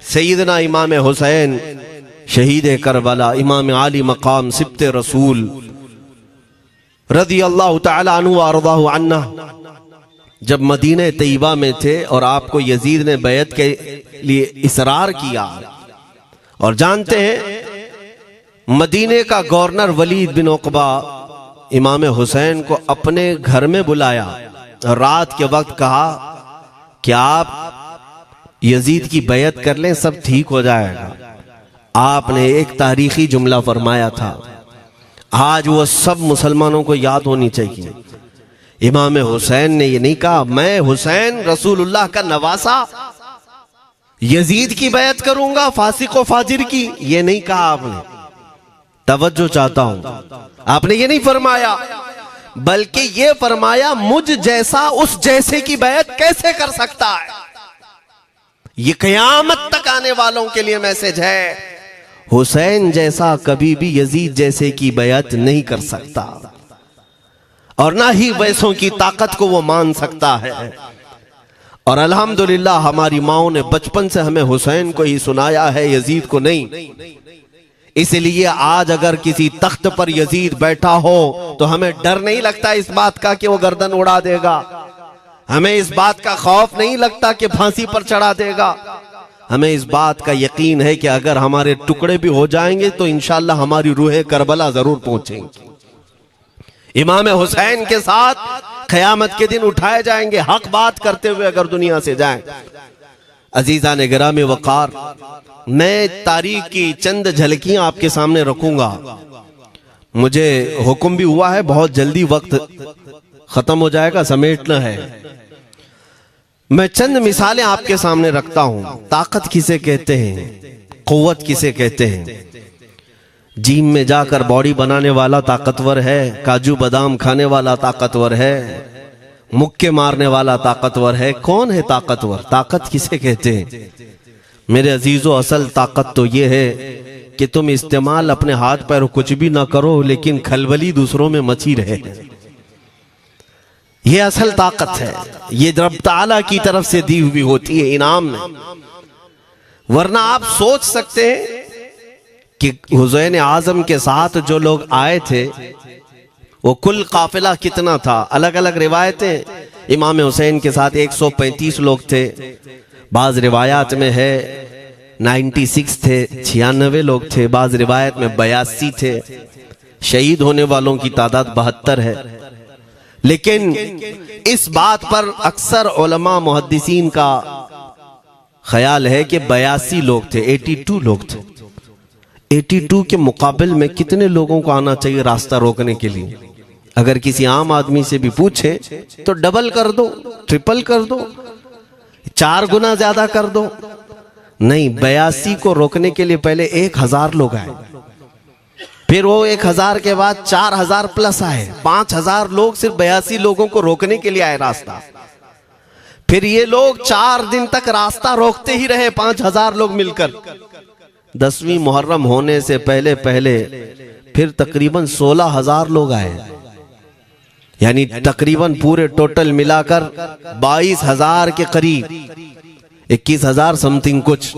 सैयदना इमाम हुसैन शहीद करबला, इमाम आली मकाम सिब्ते रसूल रज़ी अल्लाह तआला अन्हु व अर्ज़ाहु अन्ना, जब मदीने तैयबा में थे और आपको यजीद ने बैत के लिए इसरार किया, और जानते हैं मदीने का गवर्नर वलीद बिन उक़बा इमाम हुसैन को अपने घर में बुलाया और रात के वक्त कहा कि आप यजीद की बैत कर लें, सब ठीक हो जाएगा। आपने एक तारीखी जुमला फरमाया था, आज वो सब मुसलमानों को याद होनी चाहिए। इमाम हुसैन ने ये नहीं कहा मैं हुसैन रसूलुल्लाह का नवासा यजीद की बैत करूंगा फासिक व फाजिर की, ये नहीं कहा आपने। तवज्जो चाहता हूं, आपने ये नहीं फरमाया, बल्कि ये फरमाया मुझ जैसा उस जैसे की बैत कैसे कर सकता है। ये क़यामत तक आने वालों के लिए मैसेज है, हुसैन जैसा कभी भी यजीद जैसे की बैत नहीं कर सकता, और ना ही वैसों की ताकत को वो मान सकता है। और अल्हम्दुलिल्लाह हमारी माओं ने बचपन से हमें हुसैन को ही सुनाया है, यजीद को नहीं। इसलिए आज अगर किसी तख्त पर यजीद बैठा हो तो हमें डर नहीं लगता इस बात का कि वो गर्दन उड़ा देगा, हमें इस बात का खौफ नहीं लगता कि फांसी पर चढ़ा देगा। हमें इस बात का यकीन है कि अगर हमारे टुकड़े भी हो जाएंगे तो इंशाअल्लाह हमारी रूह करबला जरूर पहुंचेंगी। इमाम हुसैन के साथ क़यामत के दिन उठाए जाएंगे, हक बात करते हुए अगर दुनिया से जाएं। अजीज़ान गिरामी वक़ार, मैं तारीख की चंद झलकियां आपके सामने रखूंगा। मुझे हुक्म भी हुआ है, बहुत जल्दी वक्त खत्म हो जाएगा, समेटना है। मैं चंद मिसालें आपके सामने रखता हूं। ताकत किसे कहते हैं, क़ुव्वत किसे कहते हैं। जिम में जाकर बॉडी बनाने वाला ताकतवर है, काजू बादाम खाने वाला ताकतवर है, मुक्के मारने वाला ताकतवर है। कौन है ताकतवर? ताकत किसे कहते हैं? मेरे अजीजों, असल ताकत तो ये है कि तुम इस्तेमाल अपने हाथ पैर कुछ भी ना करो, लेकिन खलबली दूसरों में मची रहे। ये असल ताकत है, ये रब ताला की तरफ से दी हुई होती है इनाम में। वरना आप सोच सकते हैं कि हुसैन आजम के साथ जो लोग आए थे वो कुल काफिला कितना था। अलग अलग रिवायतें, इमाम हुसैन के साथ 135 लोग थे, बाज रिवायात में है 96 थे, 96 लोग थे, बाज रिवायत में 82 थे। शहीद होने वालों की तादाद 72 है। लेकिन इस बात पर अक्सर उलमा मुहद्दिसीन का ख्याल है कि 82 लोग थे, 82 लोग थे। 82 के मुकाबिल में कितने लोगों को आना चाहिए रास्ता रोकने के लिए? अगर किसी आम आदमी से भी पूछे तो डबल कर दो, ट्रिपल कर दो, 4 गुना ज्यादा कर दो। नहीं, 82 को रोकने के लिए पहले 1000 लोग आए, फिर वो 1000 के बाद 4000 प्लस आए, 5000 लोग सिर्फ 82 लोगों को रोकने के लिए आए रास्ता। फिर ये लोग 4 दिन तक रास्ता रोकते ही रहे, 5000 लोग मिलकर। 10वीं मुहर्रम होने से पहले पहले फिर तकरीबन 16000 लोग आए, यानी तकरीबन पूरे टोटल मिलाकर 22000 के करीब, 21000 समथिंग कुछ।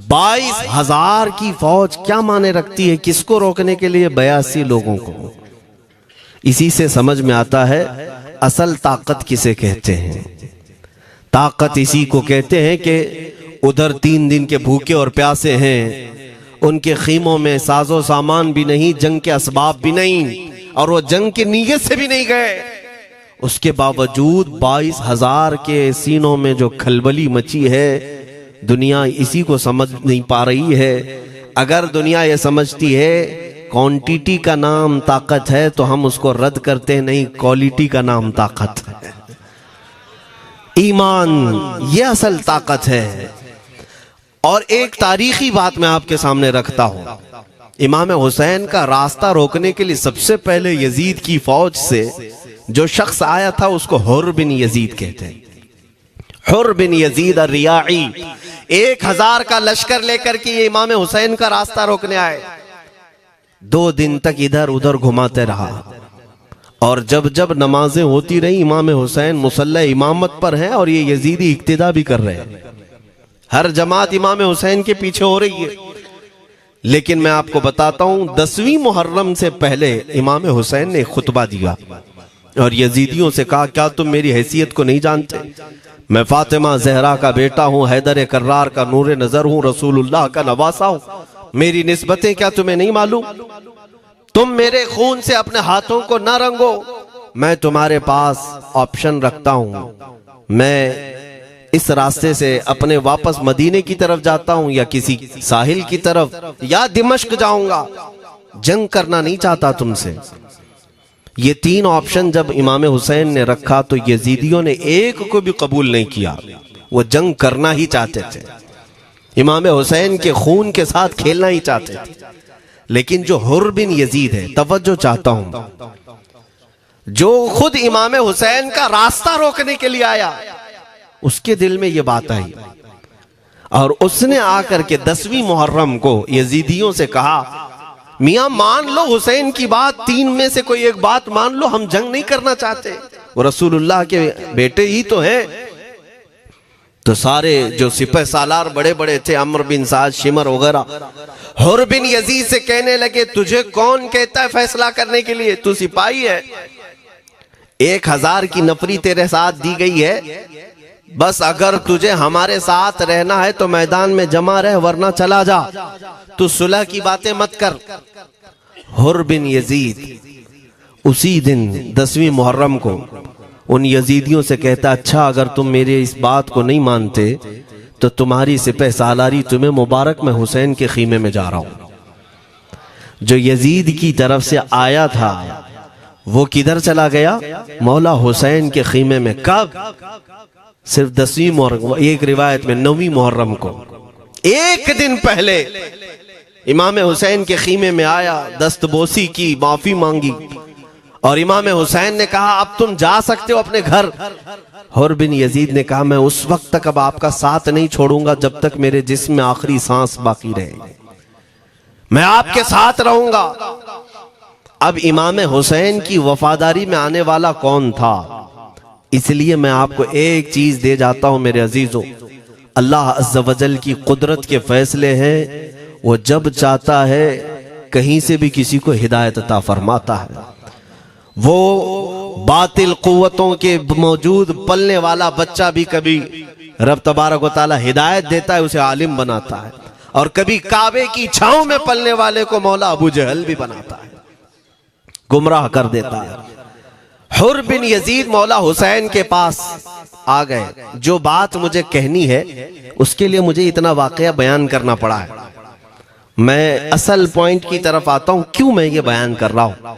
22000 की फौज क्या माने रखती है? किसको रोकने के लिए? 82 लोगों को। इसी से समझ में आता है असल ताकत किसे कहते हैं। ताकत इसी को कहते हैं कि उधर 3 दिन के भूखे और प्यासे हैं, उनके खीमों में साजो सामान भी नहीं, जंग के असबाब भी नहीं, और वो जंग की नीयत से भी नहीं गए। उसके बावजूद 22000 के सीनों में जो खलबली मची है, दुनिया इसी को समझ नहीं पा रही है। अगर दुनिया ये समझती है क्वांटिटी का नाम ताकत है तो हम उसको रद्द करते नहीं, क्वालिटी का नाम ताकत है। ईमान ये असल ताकत है। और एक तारीखी बात मैं आपके सामने रखता हूं। इमाम हुसैन का रास्ता रोकने के लिए सबसे पहले यजीद की फौज से जो शख्स आया था उसको हुर बिन यजीद कहते हैं। हुर बिन यजीद अर्रियाई 1000 का लश्कर लेकर के ये इमाम हुसैन का रास्ता रोकने आए। 2 दिन तक इधर उधर घुमाते रहा, और जब जब नमाजें होती रही, इमाम हुसैन मुसल्ला इमामत पर हैं और ये यजीदी इक्तिदा भी कर रहे हैं। हर जमात इमाम हुसैन के पीछे हो रही है। लेकिन मैं आपको बताता हूं 10वीं मुहर्रम से पहले इमाम हुसैन ने खुतबा दिया और यजीदियों से कहा, क्या तुम मेरी हैसियत को नहीं जानते? मैं फातिमा जहरा का बेटा हूं, हैदर कर्रार का नूर नजर हूं, रसूलुल्लाह का नवासा हूं। मेरी निस्बतें क्या तुम्हें नहीं मालूम? तुम मेरे खून से अपने हाथों को न रंगो। मैं तुम्हारे पास ऑप्शन रखता हूं, मैं इस रास्ते से अपने वापस मदीने की तरफ जाता हूं या किसी साहिल की तरफ या दिमश्क जाऊंगा। जंग करना नहीं चाहता तुमसे। ये 3 ऑप्शन जब इमाम हुसैन ने रखा तो यजीदियों ने एक को भी कबूल नहीं किया। वो जंग करना ही चाहते थे, इमाम हुसैन के खून के साथ खेलना ही चाहते थे। लेकिन जो हुर बिन यजीद है, तवज्जो चाहता हूं, जो खुद इमाम हुसैन का रास्ता रोकने के लिए आया, उसके दिल में ये बात आई और उसने आकर के 10वीं मुहर्रम को यजीदियों से कहा, मियां मान लो हुसैन की बात, 3 में से कोई एक बात मान लो, हम जंग नहीं करना चाहते, वो रसूलुल्लाह के बेटे ही तो हैं। तो सारे जो सिपह सालार बड़े बड़े थे, अम्र बिन साद, शिमर वगैरह, हुर बिन यजीद से कहने लगे, तुझे कौन कहता है फैसला करने के लिए? तू सिपाही है, 1000 की नफरी तेरे साथ दी गई है, बस अगर तुझे हमारे साथ रहना है तो मैदान में जमा रह, वरना चला जा, तू सुलह की बातें मत कर। हुर बिन यजीद उसी दिन 10वीं मुहर्रम को उन यजीदियों से कहता, अच्छा अगर तुम मेरे इस बात को नहीं मानते तो तुम्हारी सिपह सालारी तुम्हें मुबारक, मैं हुसैन के खीमे में जा रहा हूं। जो यजीद की तरफ से आया था वो किधर चला गया? मौला हुसैन के खीमे में। कब? सिर्फ 10वीं मुहर्रम, एक रिवायत में 9वीं मुहर्रम को, एक दिन पहले इमाम हुसैन के खीमे में आया, दस्तबोसी की, माफी मांगी और इमाम हुसैन ने कहा, अब तुम जा सकते हो अपने घर। हुर बिन यजीद ने कहा, मैं उस वक्त तक अब आपका साथ नहीं छोड़ूंगा जब तक मेरे जिस्म में आखिरी सांस बाकी रहे, मैं आपके साथ रहूंगा। अब इमाम हुसैन की वफादारी में आने वाला कौन था? इसलिए मैं आपको एक चीज दे जाता हूं मेरे अजीजों, अल्लाह अज़्ज़ व जल की कुदरत के फैसले हैं, वो जब चाहता है कहीं से भी किसी को हिदायत अता फरमाता है। वो बातिल कुव्वतों के मौजूद पलने वाला बच्चा भी कभी रब तबारक व तआला हिदायत देता है, उसे आलिम बनाता है, और कभी काबे की छांव में पलने वाले को मौला अबू जहल भी बनाता है, गुमराह कर देता है। हुर बिन यजीद मौला हुसैन के पास आ गए। जो बात मुझे कहनी है उसके लिए मुझे इतना वाकया बयान करना पड़ा है। मैं असल पॉइंट की तरफ आता हूं, क्यों मैं ये बयान कर रहा हूं।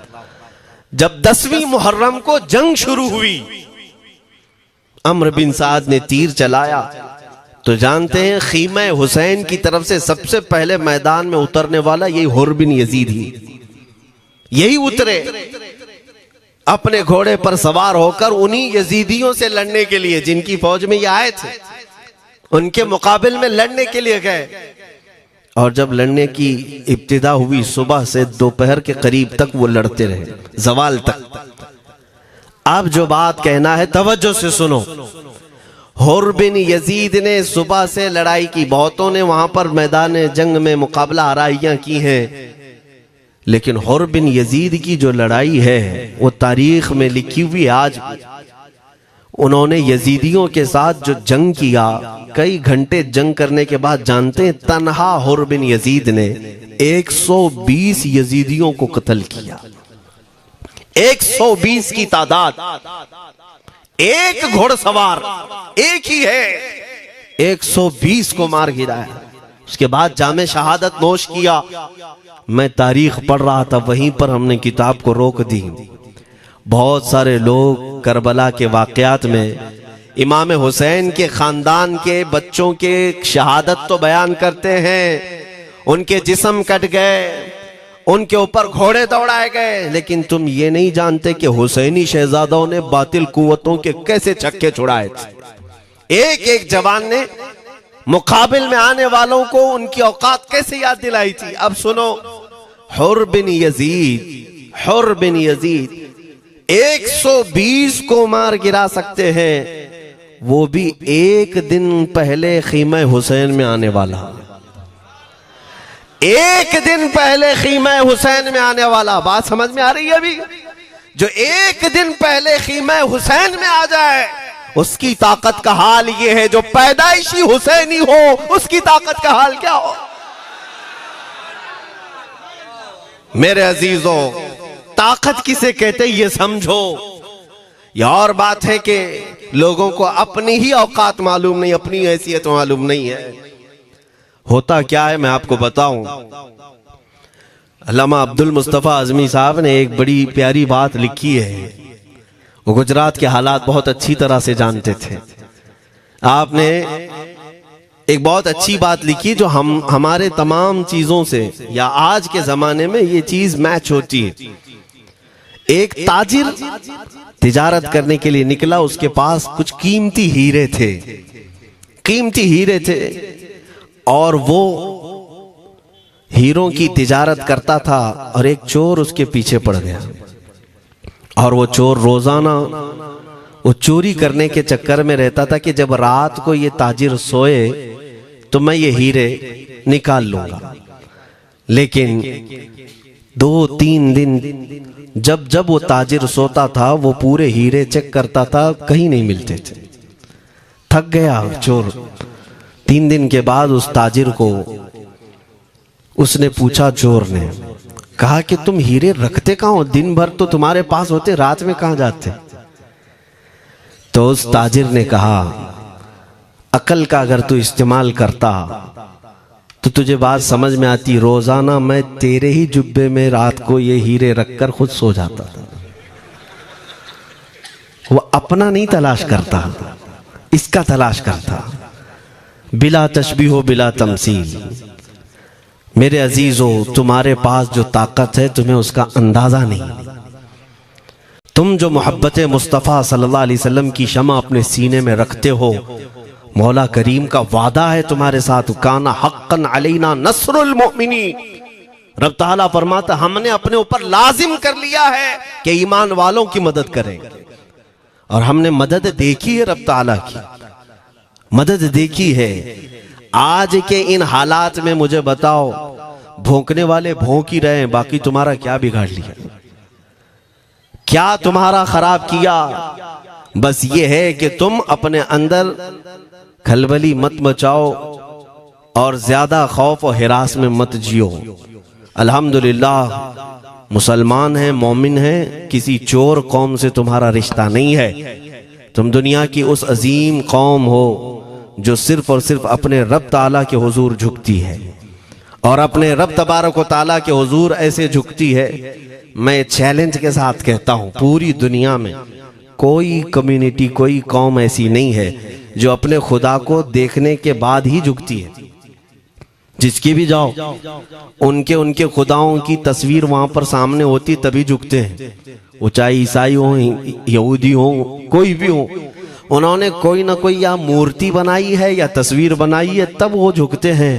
जब 10वीं मुहर्रम को जंग शुरू हुई, अम्र बिन साद ने तीर चलाया, तो जानते हैं खीमा हुसैन की तरफ से सबसे पहले मैदान में उतरने वाला यही हुर बिन यजीद ही, यही उतरे अपने घोड़े पर सवार होकर उन्हीं यजीदियों से लड़ने के लिए जिनकी फौज में ये आए थे, उनके मुकाबले में लड़ने के लिए गए। और जब लड़ने की इब्तिदा हुई, सुबह से दोपहर के करीब तक वो लड़ते रहे, जवाल तक। अब जो बात कहना है तवज्जो से सुनो। हुर बिन यजीद ने सुबह से लड़ाई की, बहुतों ने वहां पर मैदान जंग में मुकाबला आराइयां की हैं, लेकिन हुर बिन यजीद की जो लड़ाई है वो तारीख में लिखी हुई। आज उन्होंने यजीदियों के साथ जो जंग किया, कई घंटे जंग करने के बाद, जानते हैं तन्हा हुर बिन यजीद ने 120 यजीदियों को कत्ल किया। 120 की तादाद, एक घोड़सवार एक ही है, 120 को मार गिराया। उसके बाद जामे शहादत नोश किया। मैं तारीख पढ़ रहा था, वहीं पर हमने किताब को रोक दी। बहुत सारे लोग करबला के वाकयात में इमाम हुसैन के खानदान के बच्चों के शहादत तो बयान करते हैं, उनके जिस्म कट गए, उनके ऊपर घोड़े दौड़ाए गए, लेकिन तुम ये नहीं जानते कि हुसैनी शहजादों ने बातिल कुव्वतों के कैसे छक्के छुड़ाए थे। एक एक जवान ने मुकाबिल में आने वालों को उनकी औकात कैसे याद दिलाई थी। अब सुनो, हुर बिन यजीद 120 को मार गिरा सकते हैं, वो भी एक दिन पहले खीमा हुसैन में आने वाला, एक दिन पहले खीमा हुसैन में आने वाला। बात समझ में आ रही है? अभी जो एक दिन पहले खीमा हुसैन में आ जाए उसकी ताकत का हाल ये है, जो पैदाइशी हुसैनी हो उसकी ताकत का हाल क्या हो। मेरे अजीजों, ताकत किसे कहते ये समझो। यह और बात है कि लोगों को अपनी ही औकात मालूम नहीं, अपनी हैसियत मालूम नहीं है। होता क्या है मैं आपको बताऊं। अल्लामा अब्दुल मुस्तफा आजमी साहब ने एक बड़ी प्यारी बात लिखी है। वो गुजरात के हालात बहुत अच्छी तरह से जानते थे। आपने एक बहुत अच्छी बात लिखी जो हमारे तमाम चीजों से या आज के जमाने में ये चीज मैच होती है। एक ताजिर तिजारत करने के लिए निकला, उसके पास कुछ कीमती हीरे थे, कीमती हीरे थे, और वो हीरों की तिजारत करता था। और एक चोर उसके पीछे पड़ गया, और वो चोर रोजाना वो चोरी करने के चक्कर में रहता था कि जब रात को ये ताजिर सोए तो मैं ये हीरे निकाल लूंगा। लेकिन 2-3 दिन जब जब वो ताजिर सोता था वो पूरे हीरे चेक करता था, कहीं नहीं मिलते थे। थक गया चोर। 3 दिन के बाद उस ताजिर को उसने पूछा, चोर ने कहा कि तुम हीरे रखते कहाँ हो? दिन भर तो तुम्हारे पास होते, रात में कहाँ जाते? तो उस ताजिर ने कहा, अकल का अगर तू इस्तेमाल करता तो तुझे बात समझ में आती। रोजाना मैं तेरे ही जुब्बे में रात को ये हीरे रखकर खुद सो जाता था। वो अपना नहीं तलाश करता, इसका तलाश करता। बिला तशबीह हो बिला तमसील। मेरे अजीजों, तुम्हारे पास जो ताकत है तुम्हें उसका अंदाजा नहीं। तुम जो मोहब्बत मुस्तफ़ा सल्लल्लाहु अलैहि वसल्लम की शमा अपने सीने में रखते हो, मौला करीम का वादा है तुम्हारे साथ, काना हक्कन अलैना नस्रुल मोमिनीन। रब ताला फरमाता हमने अपने ऊपर लाजिम कर लिया है कि ईमान वालों की मदद करें। और हमने मदद देखी है, रब ताला की मदद देखी है। आज के इन हालात में मुझे बताओ, भौंकने वाले भौंक ही रहे हैं, बाकी तुम्हारा क्या बिगाड़ लिया, क्या तुम्हारा खराब किया? बस ये है कि तुम अपने अंदर खलबली मत मचाओ और ज्यादा खौफ और हिरास में मत जियो। अल्हम्दुलिल्लाह मुसलमान हैं, मोमिन हैं, किसी चोर कौम से तुम्हारा रिश्ता नहीं है। तुम दुनिया की उस अजीम कौम हो जो सिर्फ और सिर्फ अपने रब ताला के हुजूर झुकती है, और अपने रब तबारक व ताला के हुजूर ऐसे झुकती है। मैं चैलेंज के साथ कहता हूं, पूरी दुनिया में कोई कम्युनिटी, कोई कौम ऐसी नहीं है जो अपने खुदा को देखने के बाद ही झुकती है। जिसकी भी जाओ उनके खुदाओं की तस्वीर वहां पर सामने होती तभी झुकते हैं। वो चाहे ईसाई हो, यहूदी हो, कोई भी हो, उन्होंने कोई ना कोई या मूर्ति बनाई है या तस्वीर बनाई है, तब वो झुकते हैं।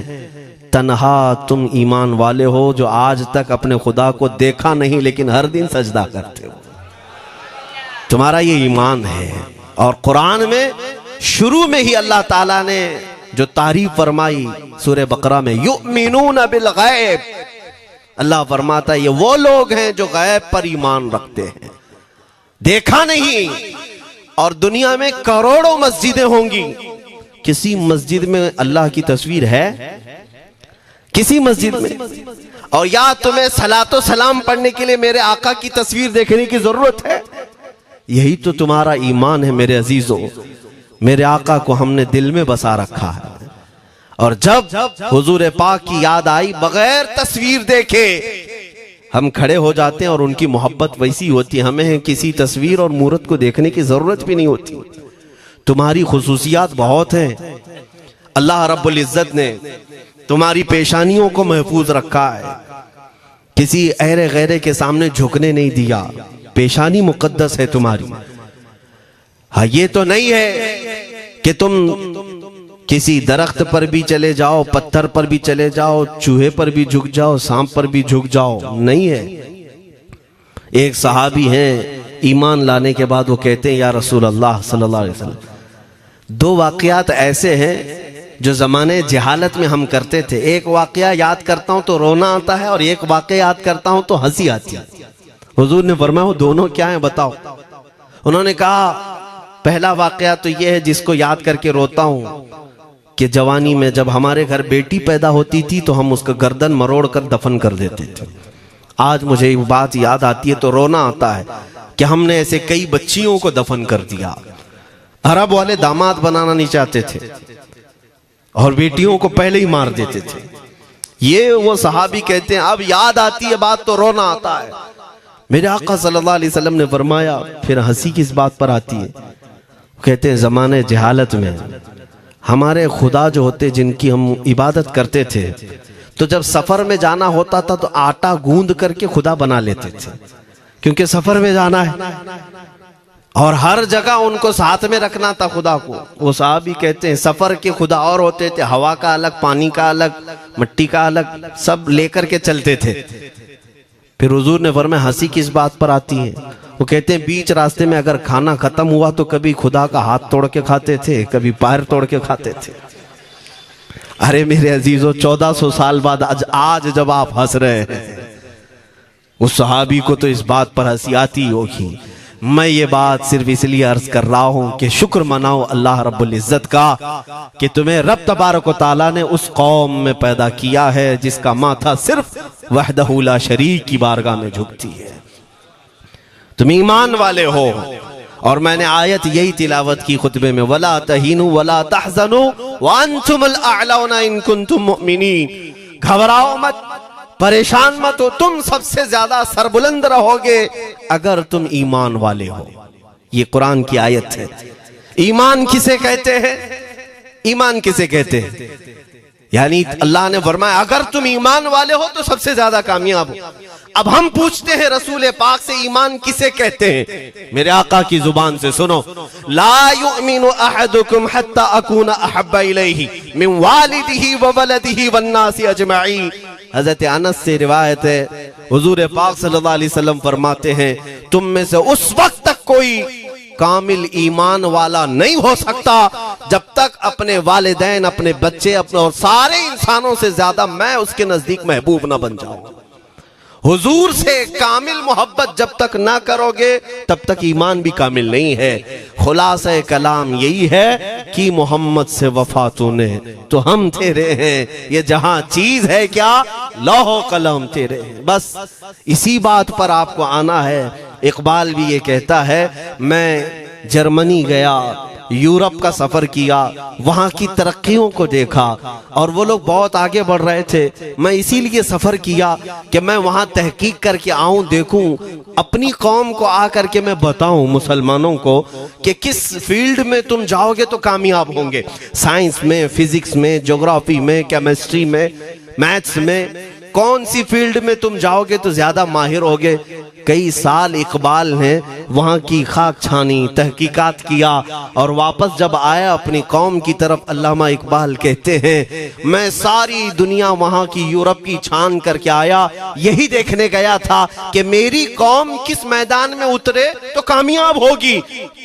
तन्हा तुम ईमान वाले हो जो आज तक अपने खुदा को देखा नहीं लेकिन हर दिन सजदा करते हो, तुम्हारा ये ईमान है। और कुरान में शुरू में ही अल्लाह ताला ने जो तारीफ फरमाई सूरह बकरा में, युमिनून बिल गैब, अल्लाह फरमाता है ये वो लोग हैं जो गैब पर ईमान रखते हैं, देखा नहीं। और दुनिया में करोड़ों मस्जिदें होंगी, किसी मस्जिद में अल्लाह की तस्वीर है? किसी मस्जिद में? और या तुम्हें सलातो सलाम पढ़ने के लिए मेरे आका की तस्वीर देखने की जरूरत है? यही तो तुम्हारा ईमान है मेरे अजीजों। मेरे आका को हमने दिल में बसा रखा है, और जब हुजूर पाक की याद आई, बगैर तस्वीर देखे हम खड़े हो जाते हैं। और उनकी मोहब्बत वैसी होती है, हमें किसी तस्वीर और मूरत को देखने की जरूरत भी नहीं होती। तुम्हारी खुसूसियात बहुत हैं। अल्लाह रब्बुल इज्जत ने तुम्हारी पेशानियों को महफूज रखा है, किसी अहरे गैरे के सामने झुकने नहीं दिया। पेशानी मुकद्दस है तुम्हारी। हाँ, ये तो नहीं है कि तुम किसी दरख्त पर भी चले जाओ, पत्थर पर भी चले जाओ, चूहे पर भी झुक जाओ, सांप पर भी झुक जाओ, नहीं है। एक सहाबी हैं, ईमान लाने के बाद वो कहते हैं, या रसूल अल्लाह सल्लल्लाहु अलैहि वसल्लम, दो वाकयात ऐसे हैं जो ज़माने जहालत में हम करते थे। एक वाकया याद करता हूं तो रोना आता है और एक वाकया याद करता हूं तो हंसी आती है। हुजूर ने फरमाया वो दोनों क्या है बताओ। उन्होंने कहा पहला वाकया तो ये है जिसको याद करके रोता हूं कि जवानी में जब हमारे घर बेटी पैदा होती थी तो हम उसका गर्दन मरोड़ कर दफन कर देते थे। आज मुझे वो बात याद आती है तो रोना आता है कि हमने ऐसे कई बच्चियों को दफन कर दिया। अरब वाले दामाद बनाना नहीं चाहते थे और बेटियों को पहले ही मार देते थे। ये वो सहाबी कहते हैं अब याद आती है बात तो रोना आता है। मेरे आका सल्लल्लाहु अलैहि वसल्लम ने फरमाया फिर हंसी किस बात पर आती है। कहते हैं जमाने जहालत में हमारे खुदा जो होते जिनकी हम इबादत करते थे तो जब सफर में जाना होता था तो आटा गूंद करके खुदा बना लेते थे, क्योंकि सफर में जाना है और हर जगह उनको साथ में रखना था खुदा को। वो साहब ही कहते हैं सफर के खुदा और होते थे, हवा का अलग, पानी का अलग, मिट्टी का अलग, सब लेकर के चलते थे। फिर हुजूर ने फरमाया हंसी किस बात पर आती है। वो कहते हैं बीच रास्ते में अगर खाना खत्म हुआ तो कभी खुदा का हाथ तोड़ के खाते थे, कभी पैर तोड़ के खाते थे। अरे मेरे अजीजों 1400 साल बाद आज जब आप हंस रहे हैं उस सहाबी को तो इस बात पर हंसी आती होगी। मैं ये बात सिर्फ इसलिए अर्ज कर रहा हूं कि शुक्र मनाओ अल्लाह रब्बुल इज्जत का कि तुम्हें रब तबारक व तआला ने उस कौम में पैदा किया है जिसका माथा सिर्फ वहदहू ला शरीक की बारगाह में झुकती है। तुम ईमान वाले हो। और मैंने आयत यही तिलावत की खुतबे में, वला तहीनु वला तहज़नु व अंतुमुल अअलौना इन कुंतुम मुमिनीन। घबराओ मत, परेशान मत हो, तुम सबसे ज्यादा सरबुलंद रहोगे अगर तुम ईमान वाले हो। ये कुरान की आयत है। ईमान किसे कहते हैं? ईमान किसे कहते हैं? यानी अल्लाह ने फरमाया अगर तुम ईमान वाले हो तो सबसे ज्यादा कामयाब हो। अब हम पूछते हैं रसूल पाक से ईमान किसे कहते हैं? मेरे आका की जुबान से सुनो, ला युमिनु अहदुकुम हत्ता अकूना अहब्बा इलैहि मिन वालिदिही व वलदिही वन्नासी अजमईन। हजरत अनस से रिवायत है, हुजूर पाक सल्लल्लाहु अलैहि वसल्लम फरमाते हैं तुम में से उस वक्त तक कोई कामिल ईमान वाला नहीं हो सकता जब तक अपने वालिदैन, अपने बच्चे, अपने और सारे इंसानों से ज्यादा मैं उसके नजदीक महबूब ना बन जाऊं। हुजूर से कामिल मोहब्बत जब तक ना करोगे तब तक ईमान भी कामिल नहीं है। खुलासा कलाम यही है कि मोहम्मद से वफा तूने तो हम तेरे हैं, ये जहां चीज है क्या लौह कलम तेरे हैं। बस इसी बात पर आपको आना है। इकबाल भी ये कहता है मैं जर्मनी गया, यूरोप का सफर किया, वहां की तरक्कियों को देखा और वो लोग बहुत आगे बढ़ रहे थे। मैं इसीलिए सफर किया कि मैं वहां तहकीक करके आऊं, देखूं, अपनी कौम को आकर के मैं बताऊं मुसलमानों को कि किस फील्ड में तुम जाओगे तो कामयाब होंगे। साइंस में, फिजिक्स में, ज्योग्राफी में, केमिस्ट्री में, मैथ्स में, कौन सी फील्ड में तुम जाओगे तो ज्यादा माहिर होगे। कई साल इकबाल ने वहां की खाक छानी, तहकीकात किया और वापस जब आया अपनी कौम की तरफ, अल्लामा इकबाल कहते हैं मैं सारी दुनिया वहां की यूरोप की छान करके आया, यही देखने गया था कि मेरी कौम किस मैदान में उतरे तो कामयाब होगी।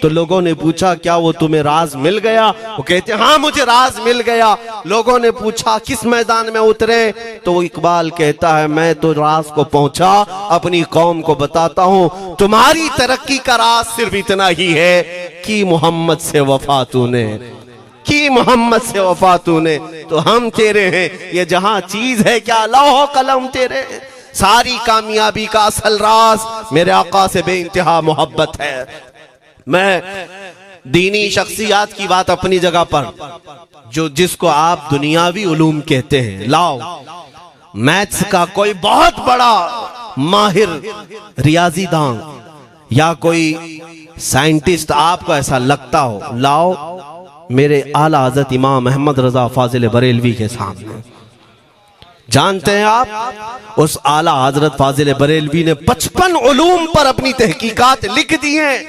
तो लोगों ने पूछा क्या वो तुम्हें राज मिल गया? वो कहते हाँ मुझे राज मिल गया। लोगों ने पूछा किस मैदान में उतरे? तो इकबाल कहता है मैं तो राज को पहुंचा, अपनी कौम को बताता हूं तुम्हारी तरक्की का राज सिर्फ इतना ही है कि मोहम्मद से वफा तूने, कि मोहम्मद से वफा तूने तो हम तेरे हैं। ये जहां चीज है क्या लौह कलम तेरे हैं। सारी कामयाबी का असल राज मेरे आका से बेइंतहा मोहब्बत है। मैं दीनी शख्सियात की बात अपनी जगह पर, जो जिसको आप दुनियावी उलूम कहते हैं, लाओ मैथ्स का कोई बहुत बड़ा माहिर रियाजीदान या कोई साइंटिस्ट आपको ऐसा लगता हो, लाओ मेरे आला हज़रत इमाम अहमद रजा फाजिल बरेलवी के सामने। जानते हैं आप उस आला हजरत फाजिल बरेलवी ने 55 उलूम पर अपनी तहकीकात लिख दी हैं।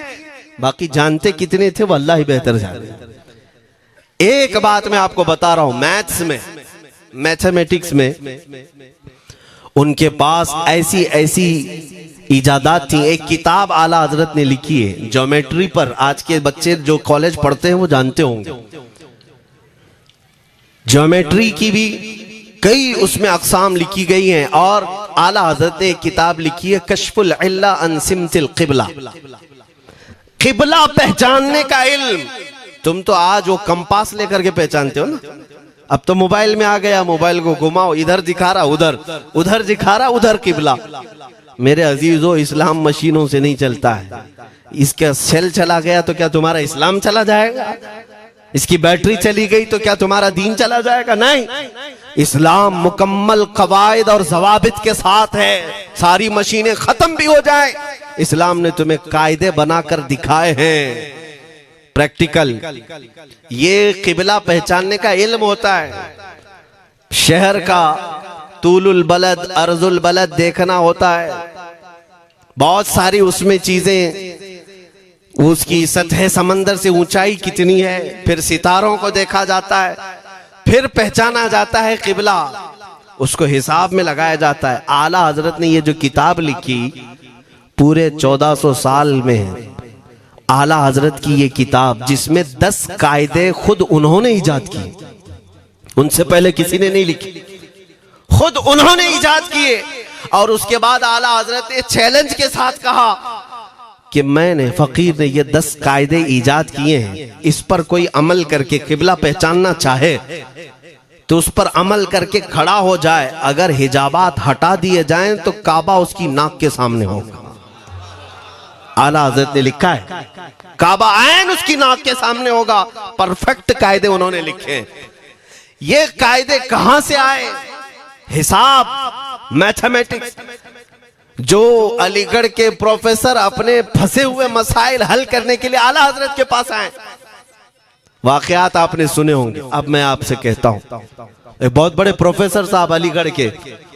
बाकी जानते कितने थे वो अल्लाह ही बेहतर जाने। एक बात मैं आपको बता रहा हूं, मैथ्स में, मैथमेटिक्स में उनके पास ऐसी ऐसी इजादात थी। एक किताब आला हजरत ने लिखी है ज्योमेट्री पर, आज के बच्चे जो कॉलेज पढ़ते हैं वो जानते होंगे। ज्योमेट्री की भी कई उसमें अक़साम लिखी गई हैं, और आला हजरत ने एक किताब लिखी है कश्फुल इल्ला अन सिमतिल क़िबला, क़िबला पहचानने का इल्म। तुम तो आज वो कंपास लेकर के पहचानते हो ना, अब तो मोबाइल में आ गया, मोबाइल को घुमाओ, इधर दिखा रहा उधर, उधर दिखा रहा उधर क़िबला। मेरे अजीजों, इस्लाम मशीनों से नहीं चलता है। इसका सेल चला गया तो क्या तुम्हारा इस्लाम चला जाएगा? इसकी बैटरी चली गई तो क्या तुम्हारा दीन चला जाएगा? नहीं, इस्लाम मुकम्मल कवायद और ज़वाबित के साथ है। सारी मशीनें खत्म भी हो जाएं, इस्लाम ने तुम्हें कायदे बनाकर दिखाए हैं, प्रैक्टिकल। ये क़िबला पहचानने का इल्म होता है। शहर का तूलुल बलद अर्जुल बलद देखना होता है, बहुत सारी उसमें चीजें, उसकी सतह समंदर से ऊंचाई कितनी है, फिर सितारों को देखा जाता है, फिर पहचाना जाता है क़िबला, उसको हिसाब में लगाया जाता है। आला हजरत ने ये जो किताब लिखी पूरे 1400 साल में है, आला हजरत की ये किताब, जिसमें 10 कायदे खुद उन्होंने इजाद किए, उनसे पहले किसी ने नहीं लिखी, खुद उन्होंने इजाद किए। और उसके बाद आला हजरत ने चैलेंज के साथ कहा कि मैंने, फकीर ने ये 10 कायदे इजाद किए हैं, इस पर कोई अमल करके क़िबला पहचानना चाहे तो उस पर अमल करके खड़ा हो जाए। अगर हिजाबात हटा दिए जाएं तो काबा उसकी नाक के सामने होगा। आला हजरत ने लिखा है काबा ऐन उसकी नाक के सामने होगा। परफेक्ट कायदे उन्होंने लिखे। ये कायदे कहां से आए? हिसाब, मैथमेटिक्स। जो अलीगढ़ के प्रोफेसर अपने फंसे हुए मसाइल हल करने के लिए आला हजरत के पास आए, वाकयात आपने सुने होंगे। अब मैं आपसे कहता हूं, एक बहुत बड़े प्रोफेसर साहब अलीगढ़ के,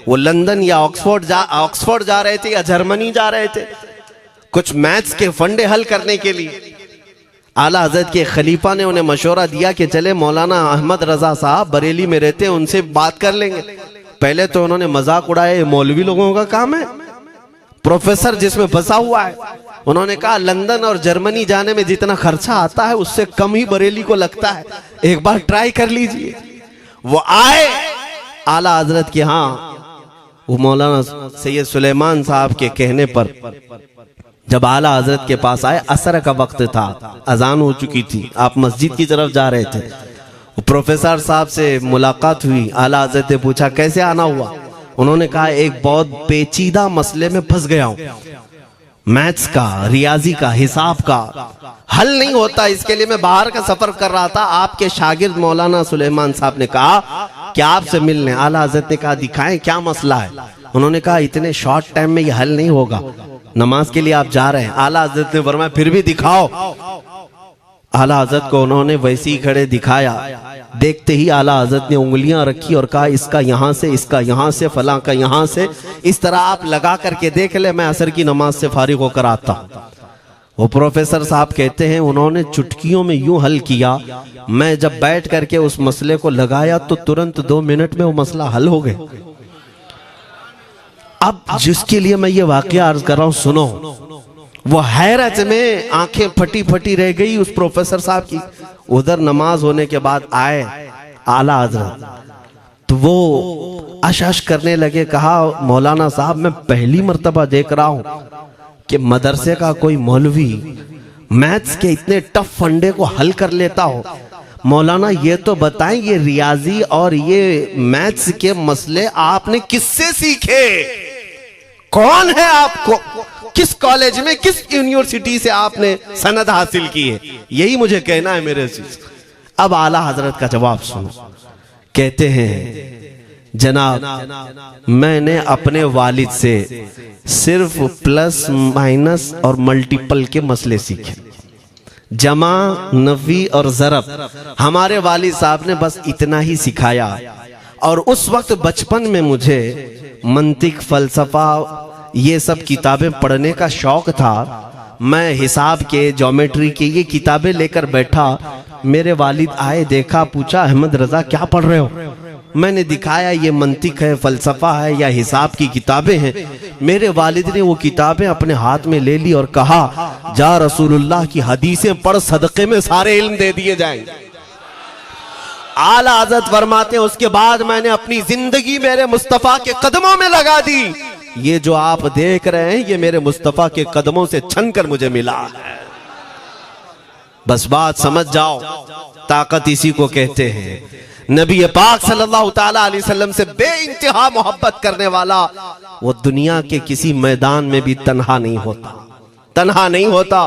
वो लंदन या ऑक्सफोर्ड जा रहे थे या जर्मनी जा रहे थे कुछ मैथ्स के फंडे हल करने के लिए। आला हजरत के खलीफा ने उन्हें मशवरा दिया कि चले मौलाना अहमद रजा साहब बरेली में रहते हैं, उनसे बात कर लेंगे। पहले तो उन्होंने मजाक उड़ाया, मौलवी लोगों का काम है, प्रोफेसर जिसमें फंसा हुआ है। उन्होंने कहा लंदन और जर्मनी जाने में जितना खर्चा आता है उससे कम ही बरेली को लगता है, एक बार ट्राई कर लीजिए। वो आए आला हजरत के यहाँ, वो मौलाना सैयद सुलेमान साहब के कहने पर जब आला हजरत के पास आए, असर का वक्त था, अजान हो चुकी थी, आप मस्जिद की तरफ जा रहे थे। प्रोफेसर साहब से मुलाकात हुई। आला हजरत ने पूछा कैसे आना हुआ? उन्होंने कहा एक बहुत पेचीदा मसले में फंस गया हूं, मैथ्स का, रियाजी का, हिसाब का हल नहीं होता, इसके लिए मैं बाहर का सफर कर रहा था। आपके शागिर्द मौलाना सुलेमान साहब ने कहा कि आपसे मिलने। आला हजरत ने कहा दिखाएं क्या मसला है? उन्होंने कहा इतने शॉर्ट टाइम में ये हल नहीं होगा, नमाज के लिए आप जा रहे हैं। आला हजरत ने फरमाया फिर भी दिखाओ। आला हजरत को उन्होंने वैसे ही खड़े दिखाया। देखते ही आला हजरत ने उंगलियां रखी और कहा इसका यहां से, इसका यहां से, फलां का यहां से, इस तरह आप लगा करके देख ले, मैं असर की नमाज से फारिग होकर आता। वो प्रोफेसर साहब कहते हैं उन्होंने चुटकियों में यूं हल किया, मैं जब बैठ करके उस मसले को लगाया तो तुरंत 2 मिनट में वो मसला हल हो गया। अब जिसके लिए मैं ये वाकया अर्ज कर रहा हूं सुनो। वो हैरत में आंखें फटी फटी रह गई उस प्रोफेसर साहब की। उधर नमाज होने के बाद आए आला हजरत, तो वो अश करने लगे। कहा मौलाना साहब मैं पहली मर्तबा देख रहा हूं कि मदरसे का कोई मौलवी मैथ्स के इतने टफ फंडे को हल कर लेता हो। मौलाना ये तो बताएं ये रियाजी और ये मैथ्स के मसले आपने किससे सीखे? कौन है आपको? किस कॉलेज में, किस यूनिवर्सिटी से आपने सनद हासिल की है? यही मुझे कहना है मेरे अजीज। अब आला हजरत का जवाब सुनो। कहते हैं जनाब मैंने अपने वालिद से सिर्फ प्लस माइनस और मल्टीपल के मसले सीखे, जमा, नफी और ज़रब हमारे वालिद साहब ने बस इतना ही सिखाया। और उस वक्त बचपन में मुझे मंतिक, फलसफा, ये सब किताबें पढ़ने का शौक था। मैं हिसाब के, ज्योमेट्री के ये किताबें लेकर बैठा। मेरे वालिद आए, देखा, पूछा अहमद रजा क्या पढ़ रहे हो? मैंने दिखाया ये मंतिक है, फलसफा है या हिसाब की किताबें हैं। मेरे वालिद ने वो किताबें अपने हाथ में ले ली और कहा, जा रसूलुल्लाह की हदीसें पढ़, सदक़े में सारे इल्म दे दिए जाएंगे। आला हज़रत फरमाते हैं, उसके बाद मैंने अपनी जिंदगी मेरे मुस्तफ़ा के कदमों में लगा दी। ये जो आप देख रहे हैं ये मेरे मुस्तफ़ा के कदमों से छन कर मुझे मिला है। बस बात समझ जाओ, ताकत इसी को कहते हैं। नबी पाक सल्लल्लाहु ताला अलैहि वसल्लम से बेइंतहा मोहब्बत करने वाला वो दुनिया के किसी मैदान में भी तन्हा नहीं होता, तन्हा नहीं होता।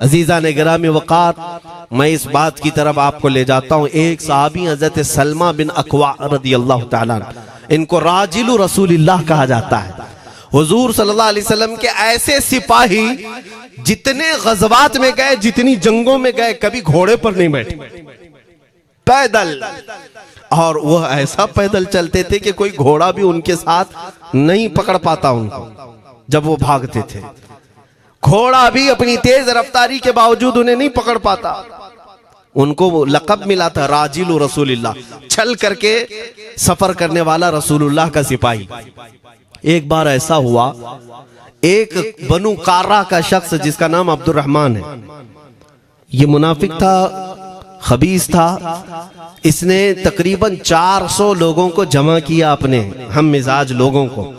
अजीजा ने गिरामी वक़ार, मैं इस बात की तरफ आपको ले जाता हूँ। एक सहाबी हजरत सलमा बिन अकवा रदियल्लाहु ताला, इनको राजिलु रसूलिल्लाह कहा जाता है। हुजूर सल्लल्लाहु अलैहि वसल्लम के ऐसे सिपाही जितने गज़वात में गए, जितनी जंगों में गए, कभी घोड़े पर नहीं बैठे, पैदल। और वह ऐसा पैदल चलते थे कि कोई घोड़ा भी उनके साथ नहीं पकड़ पाता उनको जब वो भागते थे। घोड़ा भी अपनी तेज रफ्तारी के बावजूद उन्हें नहीं पकड़ पाता। उनको वो लक़ब मिला था राजिलु रसूलिल्लाह, चल करके सफर करने वाला रसूलुल्लाह का सिपाही। एक बार ऐसा हुआ, एक बनु कार्रा का शख्स जिसका नाम अब्दुर्रहमान है, ये मुनाफिक था, खबीस था। इसने तकरीबन 400 लोगों को जमा किया, अपने हम मिजाज लोगों को,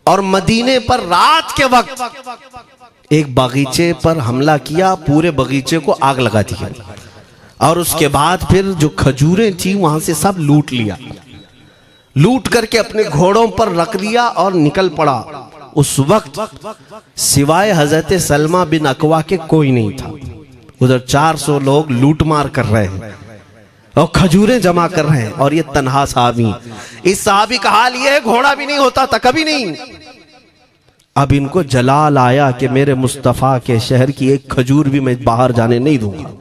और मदीने पर रात के वक्त एक बगीचे पर हमला किया, पूरे बगीचे को आग लगा दिया। और उसके बाद फिर जो खजूरें थी वहां से सब लूट लिया, लूट करके अपने घोड़ों पर रख लिया और निकल पड़ा। उस वक्त सिवाय हजरत सलमा बिन अकवा के कोई नहीं था। उधर 400 लोग लूट मार कर रहे हैं और खजूरें जमा कर रहे हैं, और ये तन्हा साहबी। इस साहबी का हाल ये है, घोड़ा भी नहीं होता था कभी नहीं। अब इनको जलाल आया कि मेरे मुस्तफ़ा के शहर की एक खजूर भी मैं बाहर जाने नहीं दूंगा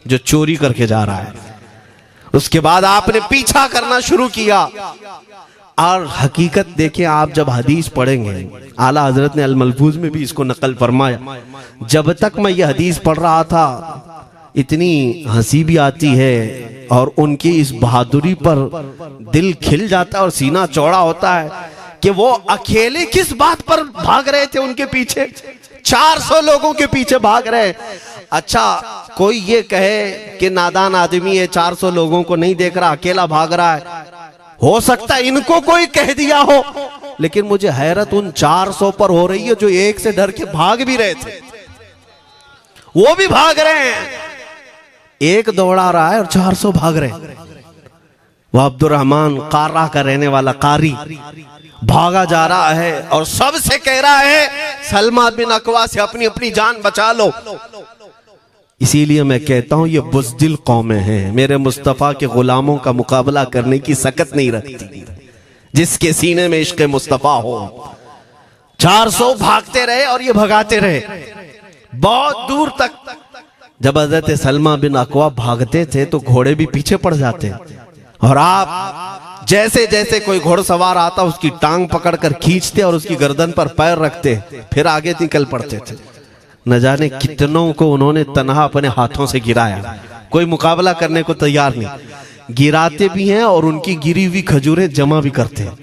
जो चोरी करके जा रहा है। उसके बाद आपने पीछा करना शुरू किया। और हकीकत देखें, आप जब हदीस पढ़ेंगे, आला हजरत ने अल मलफूज में भी इसको नकल फरमाया। जब तक मैं ये हदीस पढ़ रहा था, इतनी हंसी भी आती है और उनकी इस बहादुरी पर दिल खिल जाता है और सीना चौड़ा होता है कि वो अकेले किस बात पर भाग रहे थे। उनके पीछे 400 लोगों के पीछे भाग रहे हैं। अच्छा, कोई ये कहे कि नादान आदमी है, 400 लोगों को नहीं देख रहा, अकेला भाग रहा है। हो सकता है इनको कोई कह दिया हो, लेकिन मुझे हैरत उन 400 पर हो रही है जो एक से डर के भाग भी रहे थे। वो भी भाग रहे हैं, एक दौड़ा रहा है और 400 भाग रहे हैं। वह अब्दुर्रहमान कार्रा का रहने वाला कारी भागा जा रहा है और सबसे कह रहा है, सलमा बिन अकवा से अपनी अपनी जान बचा लो। इसीलिए मैं कहता हूं ये बुज़दिल कौमें हैं, मेरे मुस्तफ़ा के गुलामों का मुकाबला करने की सकत नहीं रखती, जिसके सीने में इश्क़ मुस्तफ़ा हो। 400 भागते रहे और ये भगाते रहे बहुत दूर तक। जब हज़रत सलमा बिन अकवा भागते थे तो घोड़े भी पीछे पड़ जाते, और आप जैसे जैसे कोई घोड़सवार आता उसकी टांग पकड़कर खींचते और उसकी गर्दन पर पैर रखते, फिर आगे निकल पड़ते थे। न जाने कितनों को उन्होंने तन्हा अपने हाथों से गिराया, कोई मुकाबला करने को तैयार नहीं। गिराते भी हैं और उनकी गिरी हुई खजूरें जमा भी करते हैं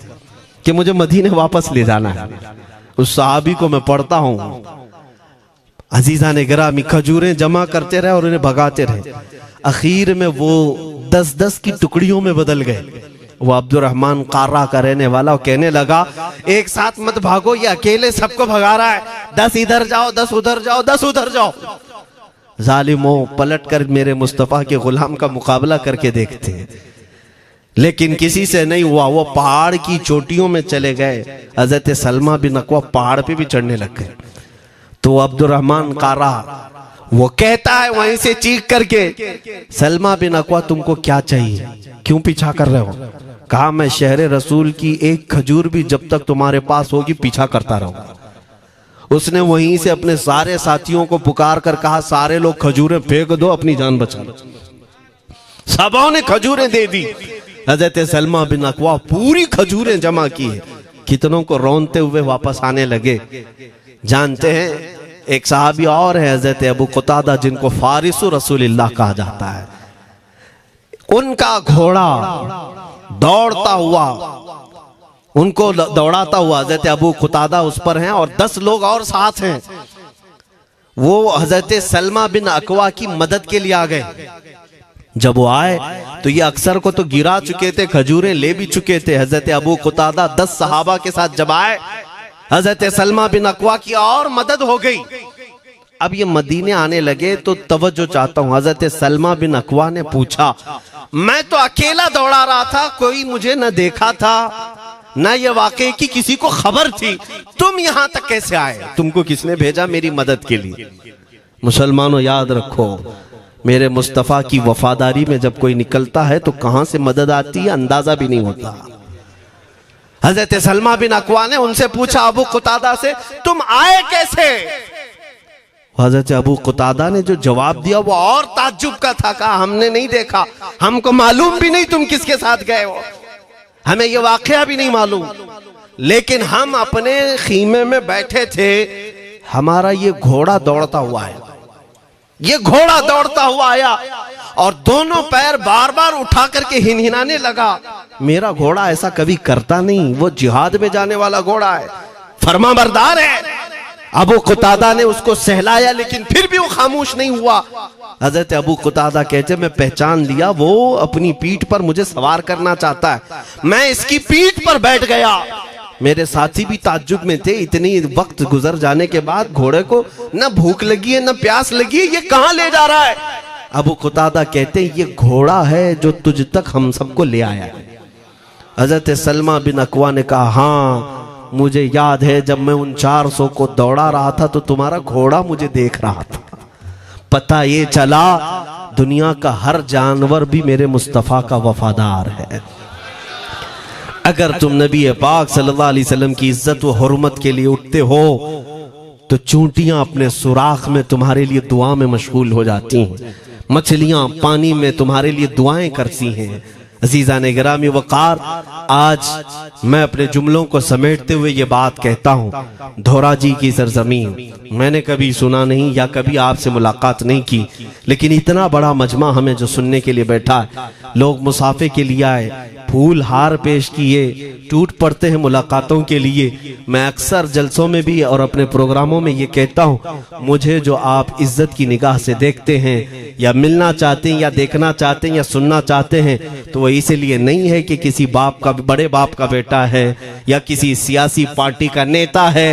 कि मुझे मदीने वापस ले जाना है। उस सहाबी को मैं पढ़ता हूं, अजीजा ने गिरामी खजूरें जमा करते रहे और उन्हें भगाते रहे। आखिर में वो 10-10 की टुकड़ियों में बदल गए। वो अब्दुर्रहमान कार्रा का रहने वाला कहने लगा, एक साथ मत भागो, ये अकेले सबको भगा रहा है, 10 इधर जाओ, 10 उधर जाओ, 10 उधर जाओ। जालिमों, पलट कर मेरे मुस्तफ़ा के गुलाम का मुकाबला करके देखते हैं, लेकिन किसी से नहीं हुआ। वो पहाड़ की चोटियों में चले गए। हज़रत सलमा बिन अकवा पहाड़ पे भी चढ़ने लग गए। तो अब्दुर्रहमान कार्रा वो कहता है वहीं से चीख करके, सलमा बिन अकवा तुमको क्या चाहिए, क्यों पीछा कर रहे हो? कहा, मैं शहर रसूल की एक खजूर भी जब तक तुम्हारे पास होगी पीछा करता रहूंगा। उसने वहीं से अपने सारे साथियों को पुकार कर कहा, सारे लोग खजूरें फेंक दो, अपनी जान बचा लो। सबों ने खजूरें दे दी। हज़रत सलमा बिन अकवा पूरी खजूरें जमा की है, कितनों को रोनते हुए वापस आने लगे। जानते हैं, एक सहाबी और है हज़रत अबू क़तादा, जिनको फारिसु रसूलिल्लाह कहा जाता है। उनका घोड़ा दौड़ता हुआ, उनको दौड़ाता हुआ हजरत अबू कुतादा उस पर हैं और 10 लोग और साथ हैं। वो हजरत सलमा बिन अकवा की मदद के लिए आ गए। जब वो आए तो ये अक्सर को तो गिरा चुके थे, खजूरें ले भी चुके थे। हजरत अबू कुतादा 10 सहाबा के साथ जब आए, हजरत सलमा बिन अकवा की और मदद हो गई। अब ये मदीने आने लगे तो तवज्जो चाहता हूं। हजरत सलमा बिन अकवा ने पूछा, मैं तो अकेला दौड़ा रहा था, कोई मुझे न देखा था, ना ये वाकई की किसी को खबर थी, तुम यहां तक कैसे आए? तुमको किसने भेजा मेरी मदद के लिए? मुसलमानों याद रखो, मेरे मुस्तफा की वफादारी में जब कोई निकलता है तो कहां से मदद आती है अंदाजा भी नहीं होता। हजरत सलमा बिन अकवा ने उनसे पूछा अबू कुतादा से, तुम आए कैसे? हजरत अबू कुतादा ने जो जवाब दिया वो और ताज्जुब का था। कहा, हमने नहीं देखा, हमको मालूम भी नहीं तुम किसके साथ गए हो, हमें ये वाकया भी नहीं मालूम, लेकिन हम अपने खीमे में बैठे थे, हमारा ये घोड़ा दौड़ता हुआ है, ये घोड़ा दौड़ता हुआ आया और दोनों पैर बार बार उठा करके हिनहिनाने लगा। मेरा घोड़ा ऐसा कभी करता नहीं, वो जिहाद में जाने वाला घोड़ा है, फरमाबरदार है। अबू कुतादा ने उसको सहलाया लेकिन फिर भी वो खामोश नहीं हुआ। हजरत अबू कुतादा कहते, मैं पहचान लिया, वो अपनी पीठ पर मुझे सवार करना चाहता है। मैं इसकी पीठ पर बैठ गया। मेरे साथी भी ताज्जुब में थे, इतनी वक्त गुजर जाने के बाद घोड़े को न भूख लगी है न प्यास लगी है, ये कहां ले जा रहा है? अबू कुतादा कहते, ये घोड़ा है जो तुझ तक हम सबको ले आया है। हजरत सलमा बिन अकवा ने कहा, हाँ मुझे याद है, जब मैं उन 400 को दौड़ा रहा था तो तुम्हारा घोड़ा मुझे देख रहा था। पता ये चला दुनिया का हर जानवर भी मेरे मुस्तफा का वफादार है। अगर तुम नबी पाक सल्लल्लाहु अलैहि वसल्लम की इज्जत व हुर्मत के लिए उठते हो तो चूंटियां अपने सुराख में तुम्हारे लिए दुआ में मशगूल हो जाती हैं, मछलियां पानी में तुम्हारे लिए दुआएं करती हैं। अजीज़ान गिरामी वक़ार, आज मैं अपने जुमलों को समेटते हुए ये बात कहता हूँ, धोराजी की सरजमीन मैंने कभी सुना नहीं या कभी आपसे मुलाकात नहीं की, लेकिन इतना बड़ा मजमा हमें जो सुनने के लिए बैठा है, लोग मुसाफे के लिए आए, फूल हार पेश किए, टूट पड़ते हैं मुलाकातों के लिए। मैं अक्सर जलसों में भी और अपने प्रोग्रामों में ये कहता हूँ, मुझे जो आप इज्जत की निगाह से देखते हैं या मिलना चाहते हैं या देखना चाहते हैं या सुनना चाहते हैं, तो वो इसलिए नहीं है कि किसी बाप का, बड़े बाप का बेटा है या किसी सियासी पार्टी का नेता है।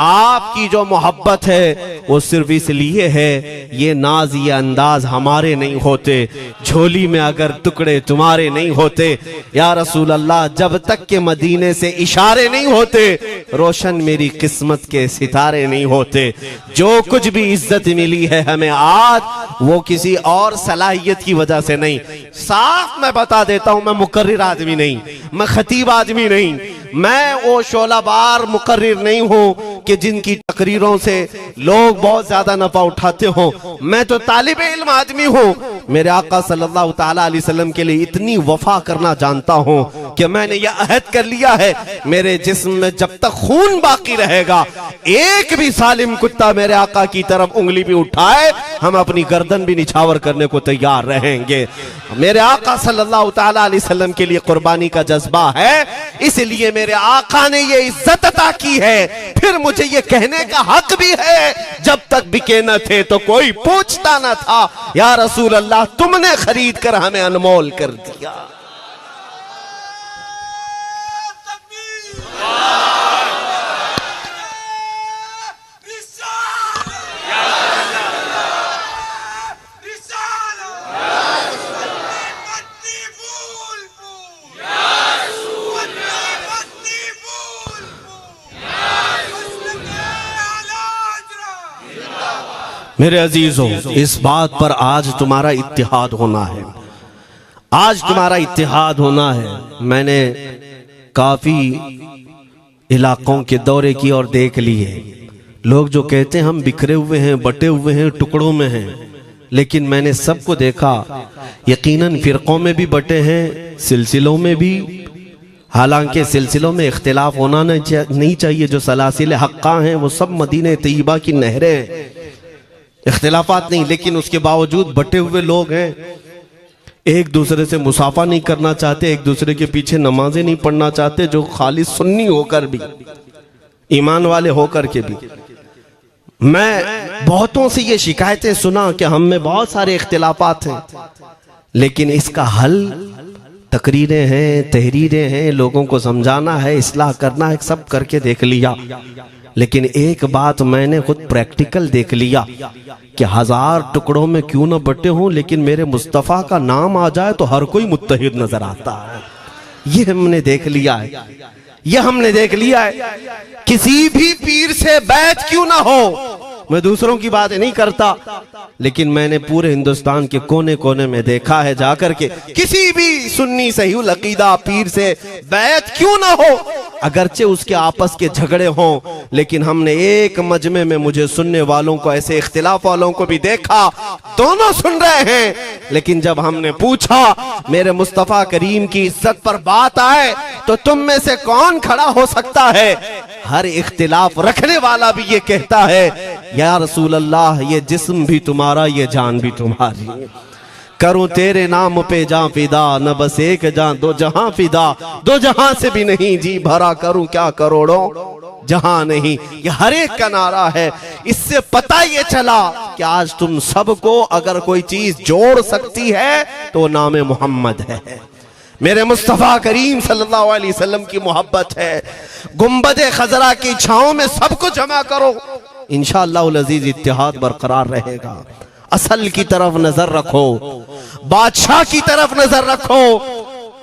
आपकी जो मोहब्बत है वो सिर्फ इसलिए है, ये नाज ये अंदाज हमारे नहीं होते, झोली में अगर टुकड़े तुम्हारे नहीं होते, या रसूल अल्लाह जब तक के मदीने से इशारे नहीं होते, रोशन मेरी किस्मत के सितारे नहीं होते। जो कुछ भी इज्जत मिली है हमें आज, वो किसी और सलाहियत की वजह से नहीं। साफ मैं बता देता हूं, मैं मुकर्रिर आदमी नहीं, मैं खतीब आदमी नहीं, मैं वो शोलाबार मुकर्रिर नहीं हूं कि जिनकी तकरीरों से लोग बहुत ज्यादा नफा उठाते हो। मैं तो तालिब इल्म आदमी हूं। मेरे आका सल्लल्लाहु ताला अलैहि वसल्लम के लिए इतनी वफा करना जानता हूं कि मैंने यह अहद कर लिया है, मेरे जिस्म में जब तक खून बाकी रहेगा, एक भी सालिम कुत्ता मेरे आका की तरफ उंगली भी उठाए, हम अपनी गर्दन भी निछावर करने को तैयार रहेंगे। मेरे आका सल्लल्लाहु ताला अलैहि वसल्लम के लिए कुर्बानी का जज्बा है, इसलिए मेरे आका ने ये इज्जत अता की है। फिर मुझे ये कहने का हक भी है, जब तक बिके न थे तो कोई पूछता न था, या रसूल अल्लाह तुमने खरीद कर हमें अनमोल कर दिया। मेरे अजीजों, इस बात पर आज तुम्हारा इत्तिहाद होना है, आज तुम्हारा इत्तिहाद होना है। मैंने काफी इलाकों के दौरे की और देख लिए, लोग जो कहते हैं हम बिखरे हुए हैं, बटे हुए हैं, टुकड़ों में हैं, लेकिन मैंने सबको देखा, यकीनन फिरकों में भी बटे हैं, सिलसिलों में भी। हालांकि सिलसिलों में इख्तिलाफ होना नहीं चाहिए, जो सलासिल हक्का हैं वो सब मदीने तैयबा की नहरें हैं, इख्तिलाफात नहीं, लेकिन उसके बावजूद बटे हुए लोग हैं। एक दूसरे से मुसाफा नहीं करना चाहते, एक दूसरे के पीछे नमाजें नहीं पढ़ना चाहते, जो खाली सुन्नी होकर भी, ईमान वाले होकर के भी। मैं बहुतों से ये शिकायतें सुना कि हम में बहुत सारे इख्तिलाफात हैं, लेकिन इसका हल तकरीरें हैं, तहरीरें हैं, लोगों को समझाना है, इस्लाह करना है, सब करके देख लिया। लेकिन एक बात मैंने खुद प्रैक्टिकल देख लिया कि 1000 टुकड़ों में क्यों ना बटे हों, लेकिन मेरे मुस्तफ़ा का नाम आ जाए तो हर कोई मुत्तहिद नजर आता है। ये हमने देख लिया है, ये हमने देख लिया है। किसी भी पीर से बैत क्यों ना हो, मैं दूसरों की बात नहीं करता, लेकिन मैंने पूरे हिंदुस्तान के कोने कोने में देखा है जाकर के, किसी भी सुन्नी सहीहुल अकीदा पीर से बैत क्यों ना हो, अगरचे उसके आपस के झगड़े हों, लेकिन हमने एक मजमे में मुझे सुनने वालों को, ऐसे इख्तिलाफ वालों को भी देखा, दोनों सुन रहे हैं, लेकिन जब हमने पूछा मेरे मुस्तफ़ा करीम की इज्जत पर बात आए तो तुम में से कौन खड़ा हो सकता है, हर इख्तिलाफ रखने वाला भी ये कहता है, या रसूल अल्लाह, ये जिस्म भी तुम्हारा, ये जान भी तुम्हारी, करूं तेरे नाम पे जान फिदा, न बस एक जान दो जहां फिदा, दो जहां से भी नहीं जी भरा, करूं क्या करोड़ों जहां नहीं। ये हर एक का नारा है। इससे पता ये चला कि आज तुम सबको अगर कोई चीज जोड़ सकती है तो नाम मोहम्मद है, मेरे मुस्तफ़ा करीम सल्लल्लाहु अलैहि वसल्लम की मोहब्बत है। गुंबदे खजरा की छांव में सबको जमा करो, इंशाअल्लाह अज़ीज इत्तिहाद बरकरार रहेगा। असल की तरफ नजर रखो, बादशाह की तरफ नजर रखो।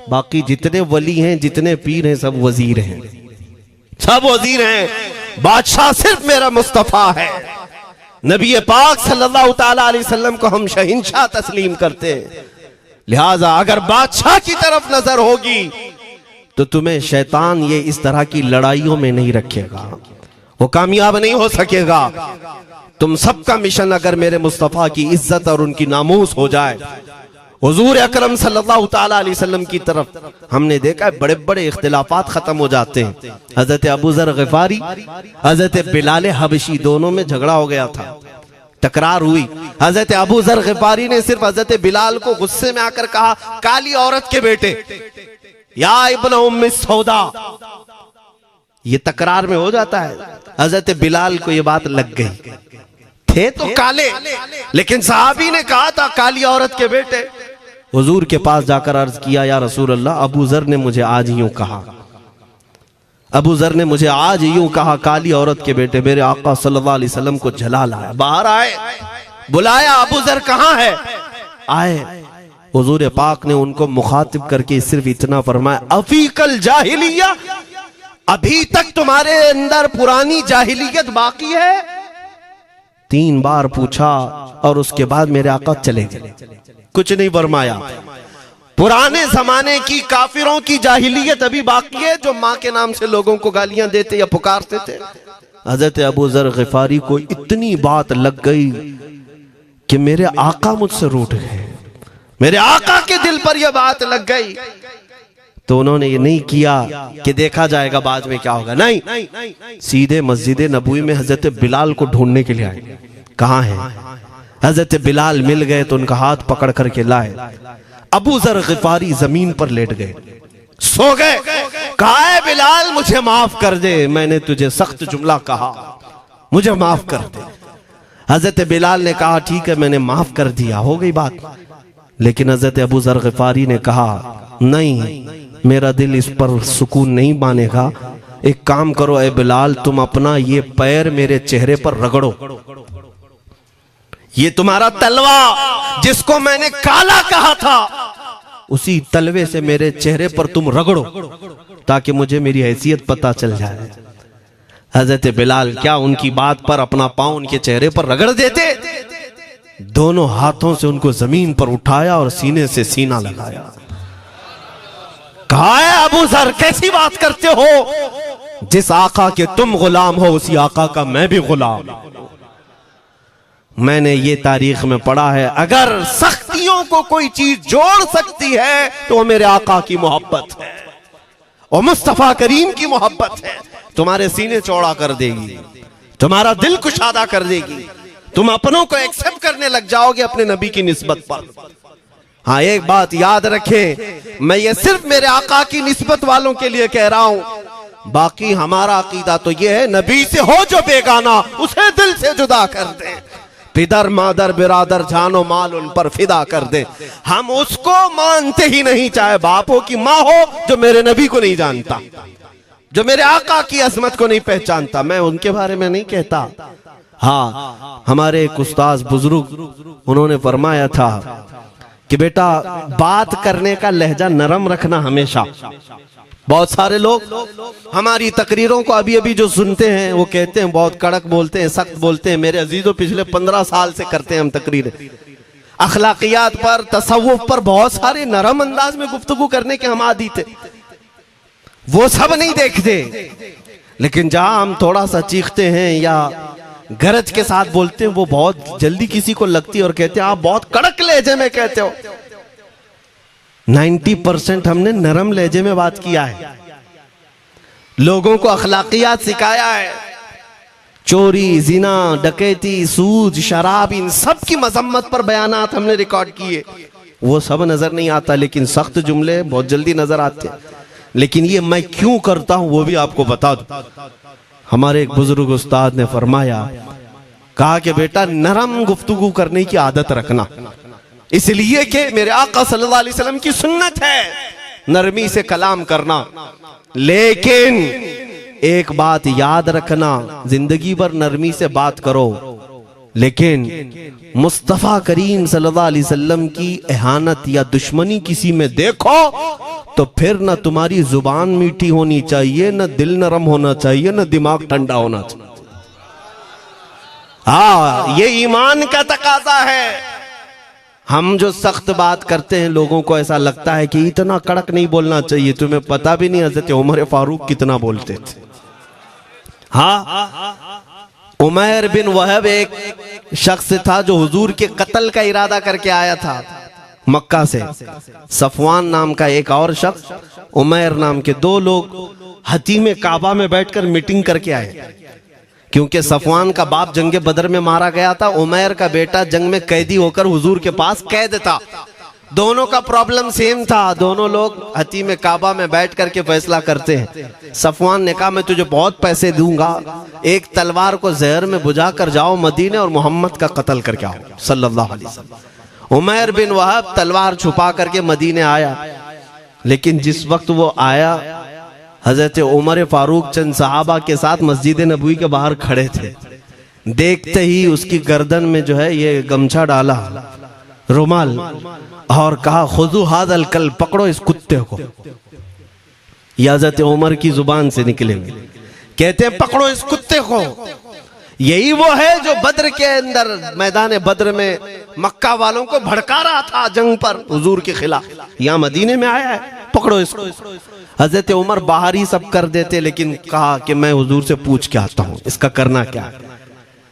बाकी जितने वली हैं, जितने पीर हैं, सब वजीर हैं, सब वजीर हैं। बादशाह सिर्फ मेरा मुस्तफ़ा है। नबी पाक सल्लल्लाहु ताला अलैहि वसल्लम को हम शहंशाह तस्लीम करते हैं। लिहाजा अगर बादशाह की तरफ नजर होगी तो तुम्हें शैतान ये इस तरह की लड़ाइयों में नहीं रखेगा, वो कामयाब नहीं हो सकेगा। तुम सबका मिशन अगर मेरे मुस्तफ़ा की इज्जत और उनकी नामूस हो जाए, हुजूर अकरम सल्लल्लाहु ताला अलैहि वसल्लम की तरफ हमने देखा है बड़े बड़े इख्तिलाफात खत्म हो जाते हैं। हजरत अबू ज़र ग़िफ़ारी, हजरत बिलाल हबशी, दोनों में झगड़ा हो गया था, तकरार हुई। हजरत अबू ज़र ग़िफ़ारी ने सिर्फ हजरत बिलाल को गुस्से में आकर कहा, काली औरत के बेटे, या इब्न उम्मी सौदा। ये तकरार में हो जाता है। हजरत बिलाल को ये बात लग गई, थे तो काले, लेकिन सहाबी ने कहा था काली औरत के बेटे। हुजूर के पास जाकर अर्ज किया, या रसूल अल्लाह, अबू ज़र ने मुझे आज यूं कहा, अबू ज़र ने मुझे आज यूं कहा, काली औरत के बेटे। मेरे आका सल्लल्लाहु अलैहि वसल्लम को जला लाया, बाहर आए, बुलाया, अबू ज़र कहाँ है? आए। हुजूर पाक ने उनको मुखातिब करके सिर्फ इतना फरमाया, अफीकल जाहिलिया, अभी तक तुम्हारे अंदर पुरानी जाहिलियत बाकी है? 3 बार पूछा और उसके बाद मेरे आका चले गए, कुछ नहीं फरमाया। पुराने जमाने की काफिरों की जाहिलियत अभी बाकी है, जो माँ के नाम से लोगों को गालियां देते या पुकारते थे। हजरत अबू ज़र ग़िफ़ारी को इतनी बात लग गई कि मेरे आका मुझसे रूठ गए, मेरे आका के दिल पर यह बात लग गई। तो उन्होंने ये नहीं किया कि देखा जाएगा बाद में क्या होगा, नहीं, सीधे मस्जिद नबवी में हजरत बिलाल को ढूंढने के लिए आए। कहाँ है? हजरत बिलाल मिल गए तो उनका हाथ पकड़ करके लाए। अबू ज़र ग़िफ़ारी जमीन पर लेट गए, सो गए। कहा है बिलाल, मुझे माफ कर दे, मैंने तुझे सख्त जुमला कहा, मुझे माफ कर दे। हजरत बिलाल ने कहा, ठीक है, मैंने माफ कर दिया, हो गई बात। लेकिन हजरत अबू ज़र ग़िफ़ारी ने कहा, नहीं, मेरा दिल इस पर सुकून नहीं मानेगा। एक काम करो ए बिलाल, तुम अपना ये पैर मेरे चेहरे पर रगड़ो, ये तुम्हारा तलवा जिसको मैंने काला कहा था, उसी तलवे से मेरे चेहरे पर तुम रगड़ो, ताकि मुझे मेरी हैसियत पता चल जाए। हजरत बिलाल क्या उनकी बात पर अपना पांव उनके चेहरे पर रगड़ देते? दोनों हाथों से उनको जमीन पर उठाया और सीने से सीना लगाया। कहा है अबू ज़र, कैसी बात करते हो? जिस आका के तुम गुलाम हो, उसी आका का मैं भी गुलाम। मैंने ये तारीख में पढ़ा है, अगर सख्तियों को कोई चीज जोड़ सकती है तो वो मेरे आका की मोहब्बत है और मुस्तफा करीम की मोहब्बत है। तुम्हारे सीने चौड़ा कर देगी, तुम्हारा दिल कुशादा कर देगी, तुम अपनों को एक्सेप्ट करने लग जाओगे अपने नबी की निस्बत पर। हाँ, एक बात याद रखें, मैं ये सिर्फ मेरे आका की निस्बत वालों के लिए कह रहा हूं, बाकी हमारा अकीदा तो ये है, नबी से हो जो बेगाना उसे दिल से जुदा कर दे, पिदर मादर बिरादर जानो माल उन पर फिदा कर दे। हम उसको मानते ही नहीं, चाहे बापों की माँ हो जो मेरे नबी को नहीं जानता, जो मेरे आका की अजमत को नहीं पहचानता, मैं उनके बारे में नहीं कहता। हाँ, हमारे एक उस्ताद बुजुर्ग उन्होंने फरमाया था कि बेटा बात करने का लहजा नरम रखना हमेशा। बहुत सारे लोग हमारी तकरीरों को अभी अभी जो सुनते हैं वो कहते हैं बहुत कड़क बोलते हैं, सख्त बोलते हैं। मेरे अजीजों, पिछले 15 साल से करते हैं हम तकरीरें, अखलाकियात पर, तसव्वुफ पर बहुत सारे नरम अंदाज में गुफ्तगू करने के हम आदी थे। वो सब नहीं देखते, लेकिन जहां हम थोड़ा सा चीखते हैं या गरज के साथ बोलते हैं, वो बहुत जल्दी किसी को लगती है और कहते हैं आप बहुत कड़क लहजे में कहते हो। 90% हमने नरम लहजे में बात किया है, लोगों को अखलाकियात सिखाया है। चोरी, जिना, डकैती, सूद, शराब, इन सब की मजम्मत पर बयानात हमने रिकॉर्ड किए। वो सब नजर नहीं आता, लेकिन सख्त जुमले बहुत जल्दी नजर आते हैं। लेकिन ये मैं क्यों करता हूं वो भी आपको बता दूं। हमारे एक बुजुर्ग उस्ताद ने फरमाया, कहा कि बेटा नरम गुफ्तगू करने की आदत रखना, इसलिए कि मेरे आका सल्लल्लाहु अलैहि वसल्लम की सुन्नत है नरमी से कलाम करना। लेकिन एक बात याद रखना, जिंदगी भर नरमी से बात करो, लेकिन मुस्तफा करीम सल्लल्लाहु अलैहि वसल्लम की एहानत या दुश्मनी किसी में देखो तो फिर न तुम्हारी जुबान मीठी होनी चाहिए, न दिल नरम होना चाहिए, न दिमाग ठंडा होना चाहिए। हाँ, ये ईमान का तकाजा है। हम जो सख्त बात करते हैं, लोगों को ऐसा लगता है कि इतना कड़क नहीं बोलना चाहिए। तुम्हें पता भी नहीं हज़रत उमर फारूक कितना बोलते थे। हाँ, उमैर बिन वहब एक शख्स था जो हुजूर के कत्ल का इरादा करके आया था मक्का से। सफवान नाम का एक और शख्स, उमैर नाम के 2 लोग हतीम काबा में बैठकर मीटिंग करके आए, क्योंकि सफवान का बाप जंग बदर में मारा गया था, उमैर का बेटा जंग में कैदी होकर हुजूर के पास कैद था। दोनों का प्रॉब्लम सेम था। दोनों लोग हतीम काबा में बैठ करके फैसला करते हैं। सफवान ने कहा मैं तुझे बहुत पैसे दूंगा, एक तलवार को जहर में बुझा कर जाओ मदीने और मोहम्मद का कत्ल करके आओ सल्लल्लाहु अलैहि वसल्लम। उमैर बिन वहब तलवार छुपा करके मदीने आया, लेकिन जिस वक्त वो आया, हजरत उमर फारूक चंद सहाबा के साथ मस्जिद नबवी के बाहर खड़े थे। देखते ही उसकी गर्दन में जो है ये गमछा डाला, रुमाल, और कहा खुजू हादल कल, पकड़ो इस कुत्ते को। ये हजरत उमर की जुबान से निकलेंगे, कहते हैं पकड़ो इस कुत्ते को। यही वो है जो बद्र के अंदर, मैदान बद्र में मक्का वालों को भड़का रहा था जंग पर हुजूर के खिलाफ। यहाँ मदीने में आया है, पकड़ो इसको। हजरत उमर बाहर ही सब कर देते, लेकिन कहा कि मैं हुजूर से पूछ के आता हूँ इसका करना क्या है।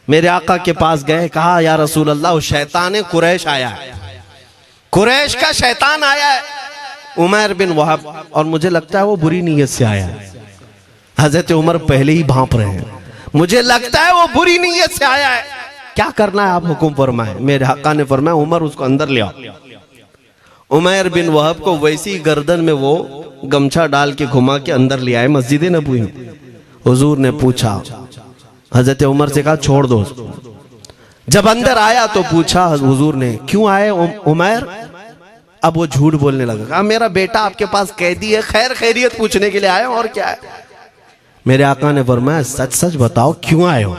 मेरे आका के पास गए, कहा या रसूल अल्लाह, वो शैतान कुरैश आया है, कुरैश का शैतान आया है उमैर बिन वहब, और मुझे लगता है वो बुरी नीयत से आया है। हजरत उमर पहले ही भांप रहे हैं, मुझे लगता है वो बुरी नीयत से आया है, क्या करना है आप हुक्म फरमाए। मेरे आका ने फरमाया उमर उसको अंदर ले आओ। उमैर बिन वहब को वैसी गर्दन में वो गमछा डाल के घुमा के अंदर ले आए मस्जिद नबवी में। हुजूर ने पूछा, हजरत उमर से कहा छोड़ दो उसको। जब अंदर आया तो पूछा हुजूर ने, क्यों आए उमैर? अब वो झूठ बोलने लगा, कहा मेरा बेटा आपके पास कैदी है, खैर खैरियत पूछने के लिए आया, और क्या है। मेरे आका ने फरमाया सच सच बताओ क्यों आए हो।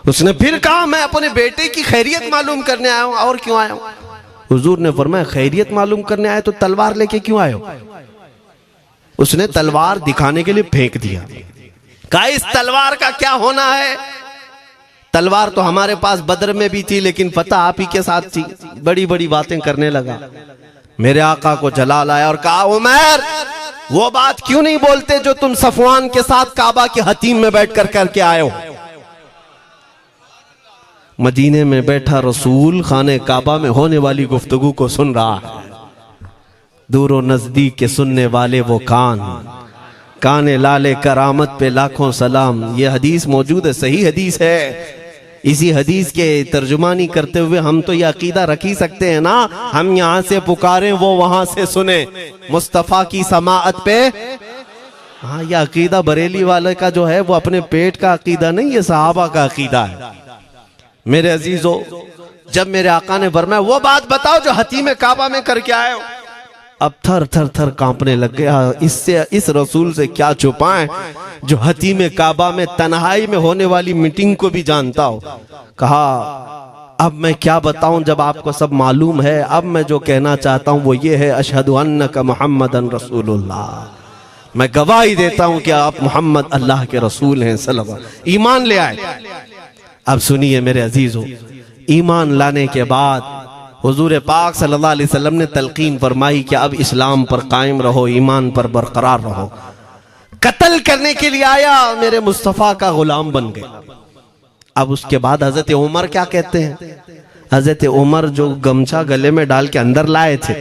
उसने फिर कहा मैं अपने बेटे की खैरियत मालूम करने आया हूं, और क्यों आया हूं। हुजूर ने फरमाया खैरियत मालूम करने आए तो तलवार लेके क्यों आए हो। उसने तलवार दिखाने के लिए फेंक दिया, कहा इस तलवार का क्या होना है। तलवार तो हमारे पास बद्र में भी थी, लेकिन पता आप ही के साथ थी। बड़ी बड़ी बातें करने लगा। मेरे आका को जलाल आया और कहा उमैर वो बात क्यों नहीं बोलते जो तुम सफवान के साथ काबा के हतीम में बैठकर करके आए हो। मदीने में बैठा रसूल खाने काबा में होने वाली गुफ्तगू को सुन रहा है। दूर और नजदीक के सुनने वाले वो काने लाले करामत पे लाखों सलाम। ये हदीस मौजूद है, सही हदीस है। इसी हदीस के तर्जुमानी करते हुए हम तो ये अकीदा रख ही सकते हैं ना, हम यहाँ से पुकारें वो वहां से सुने, मुस्तफा की समाअत पे। हाँ, ये अकीदा बरेली वाले का जो है वो अपने पेट का अकीदा नहीं, ये सहाबा का अकीदा है। मेरे अजीजों, जब मेरे आका ने फरमाया वो बात बताओ जो हतीम काबा में करके आए हो, अब थर थर थर कांपने लग गया। इससे इस रसूल से क्या छुपाएं जो हतीम काबा में तन्हाई में होने वाली मीटिंग को भी जानता हो। कहा अब मैं क्या बताऊं जब आपको सब मालूम है। अब मैं जो कहना चाहता हूं वो ये है, अशहदु अन्नका मुहम्मदन रसूलुल्लाह, मैं गवाही देता हूं कि आप मोहम्मद अल्लाह के रसूल हैं सल्लल्लाहु अलैहि वसल्लम। ईमान ले आए। अब सुनिए मेरे अजीजों, ईमान लाने के बाद हुजूर पाक सल्लल्लाहु अलैहि वसल्लम ने तलकीन फरमाई कि अब इस्लाम पर कायम रहो, ईमान पर बरकरार रहो। कत्ल करने के लिए आया, मेरे मुस्तफ़ा का गुलाम बन गए। अब उसके बाद हजरत उमर क्या कहते हैं, हजरत उमर जो गमछा गले में डाल के अंदर लाए थे,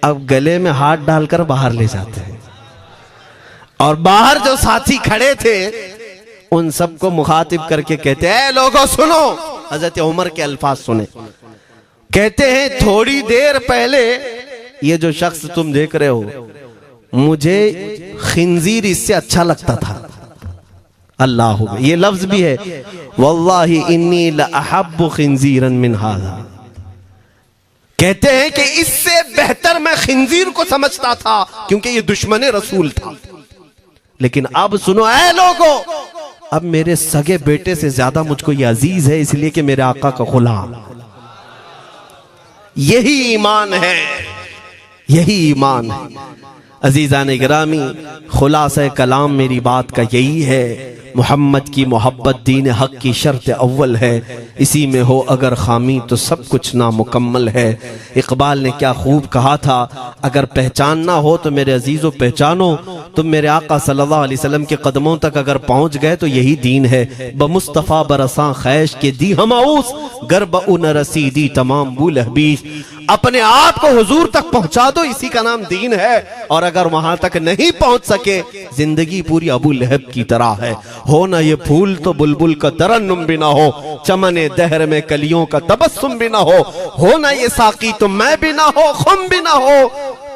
अब गले में हाथ डालकर बाहर ले जाते हैं। और बाहर जो साथी खड़े थे उन सबको मुखातिब करके कहते हैं, लोगों सुनो। हजरत उमर के अल्फाज सुने, कहते हैं थोड़ी देर पहले ये जो शख्स तुम देख रहे हो, मुझे खिंजीर इससे अच्छा लगता था। अल्लाह, ये लफ्ज भी है, वल्लाही इन्नी लअहब्बु खिंजीरन मिन हाज़ा। कहते हैं कि इससे बेहतर मैं खिंजीर को समझता था, क्योंकि ये दुश्मन रसूल था। लेकिन अब सुनो ऐ लोगों, अब मेरे सगे बेटे से ज्यादा मुझको ये अजीज है, इसलिए कि मेरे आका का गुलाम। यही ईमान है, यही ईमान है। अजीजान गिरामी, खुलासा कलाम मेरी बात का यही है, मोहम्मद की मोहब्बत दीन हक की शर्त अव्वल है। इसी में हो अगर खामी तो सब कुछ नामुकम्मल है। इकबाल ने क्या खूब कहा था, अगर पहचानना हो तो मेरे अजीजों पहचानो, तुम मेरे आका सल्लल्लाहु अलैहि वसल्लम के कदमों तक अगर पहुंच गए तो यही दीन है। बमुस्तफ़ा बरसा खैश के दी हमाउस, गर्ब उन रसीदी तमाम बुल हबीस। अपने आप को हुजूर तक पहुंचा दो, इसी का नाम दीन है। और अगर वहां तक नहीं पहुंच सके, जिंदगी पूरी अबू लहब की तरह है। हो ना ये फूल तो बुलबुल का तरन्नुम भी ना हो, चमने दहर में कलियों का तबस्सुम भी ना हो ना ये साकी तो मैं भी ना हो, खुम भी ना हो,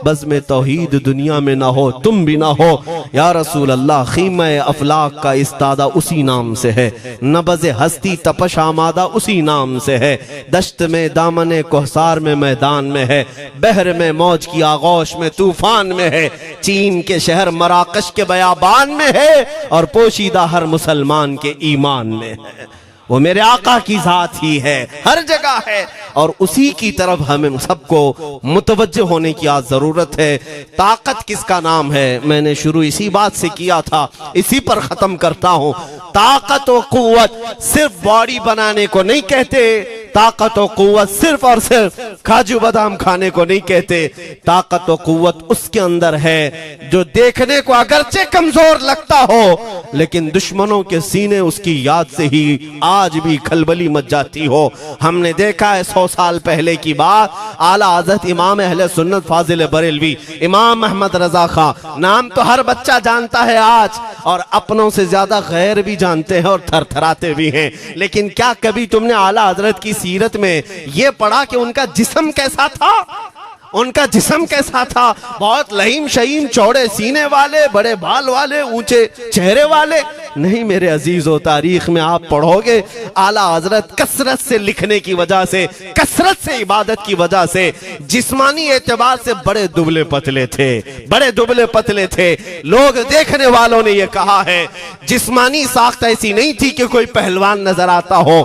बस में तौहीद दुनिया में ना हो, तुम भी ना हो। या रसूल अल्लाह, खीमा अफलाक का इस्तादा उसी नाम से है, नबज़ हस्ती तपश आमादा उसी नाम से है। दश्त में दामने कोहसार में मैदान में है, बहर में मौज की आगोश में तूफान में है, चीन के शहर मराकश के बयाबान में है, और पोशीदा हर मुसलमान के ईमान में है। वो मेरे आका की जात ही है, हर जगह है, और उसी की तरफ हमें सबको मुतवज्जे होने की आज जरूरत है। ताकत किसका नाम है, मैंने शुरू इसी बात से किया था, इसी पर खत्म करता हूं। ताकत और कुव्वत सिर्फ बॉडी बनाने को नहीं कहते, ताकत और कुव्वत सिर्फ और सिर्फ काजू बादाम खाने को नहीं कहते। ताकत और कुव्वत उसके अंदर है जो देखने को अगरचे कमजोर लगता हो, लेकिन दुश्मनों के सीने उसकी याद से ही आज भी खलबली मच जाती हो। हमने देखा है 100 साल पहले की बात, आला हज़रत इमाम अहले सुन्नत फाजिल बरेलवी इमाम अहमद रजा खां, नाम तो हर बच्चा जानता है आज, और अपनों से ज्यादा गैर भी जानते हैं और थरथराते भी हैं। लेकिन क्या कभी तुमने आला हजरत की सीरत में यह पढ़ा कि उनका जिस्म कैसा था? उनका जिस्म कैसा था? बहुत लहीम शहीम, चौड़े सीने वाले, बड़े बाल वाले, ऊंचे चेहरे वाले? नहीं मेरे अजीजों, तारीख में आप पढ़ोगे आला हजरत कसरत से लिखने की वजह से, कसरत से इबादत की वजह से, जिस्मानी एतबार से बड़े दुबले पतले थे, बड़े दुबले पतले थे। लोग देखने वालों ने यह कहा है, जिस्मानी साख्त ऐसी नहीं थी कि कोई पहलवान नजर आता हो,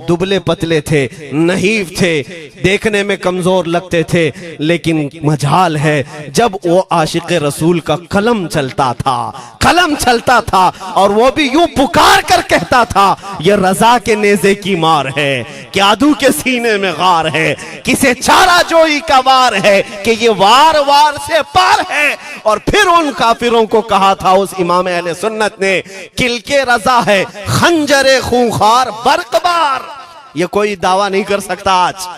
दुबले पतले थे, नहीफ थे, देखने में कमजोर लगते थे। लेकिन मजाल है जब वो आशिक रसूल का कलम चलता था, कलम चलता था, और वो भी यूं पुकार कर कहता था, ये रजा के नेज़े की मार है, क्यादू के सीने में गार है, किसे चारा जोई का वार है, कि ये वार वार से पार है। और फिर उन काफिरों को कहा था उस इमाम अहले सुन्नत ने, किल के रजा है खंजरे खूंखार बरकबार। ये कोई दावा नहीं कर सकता आज।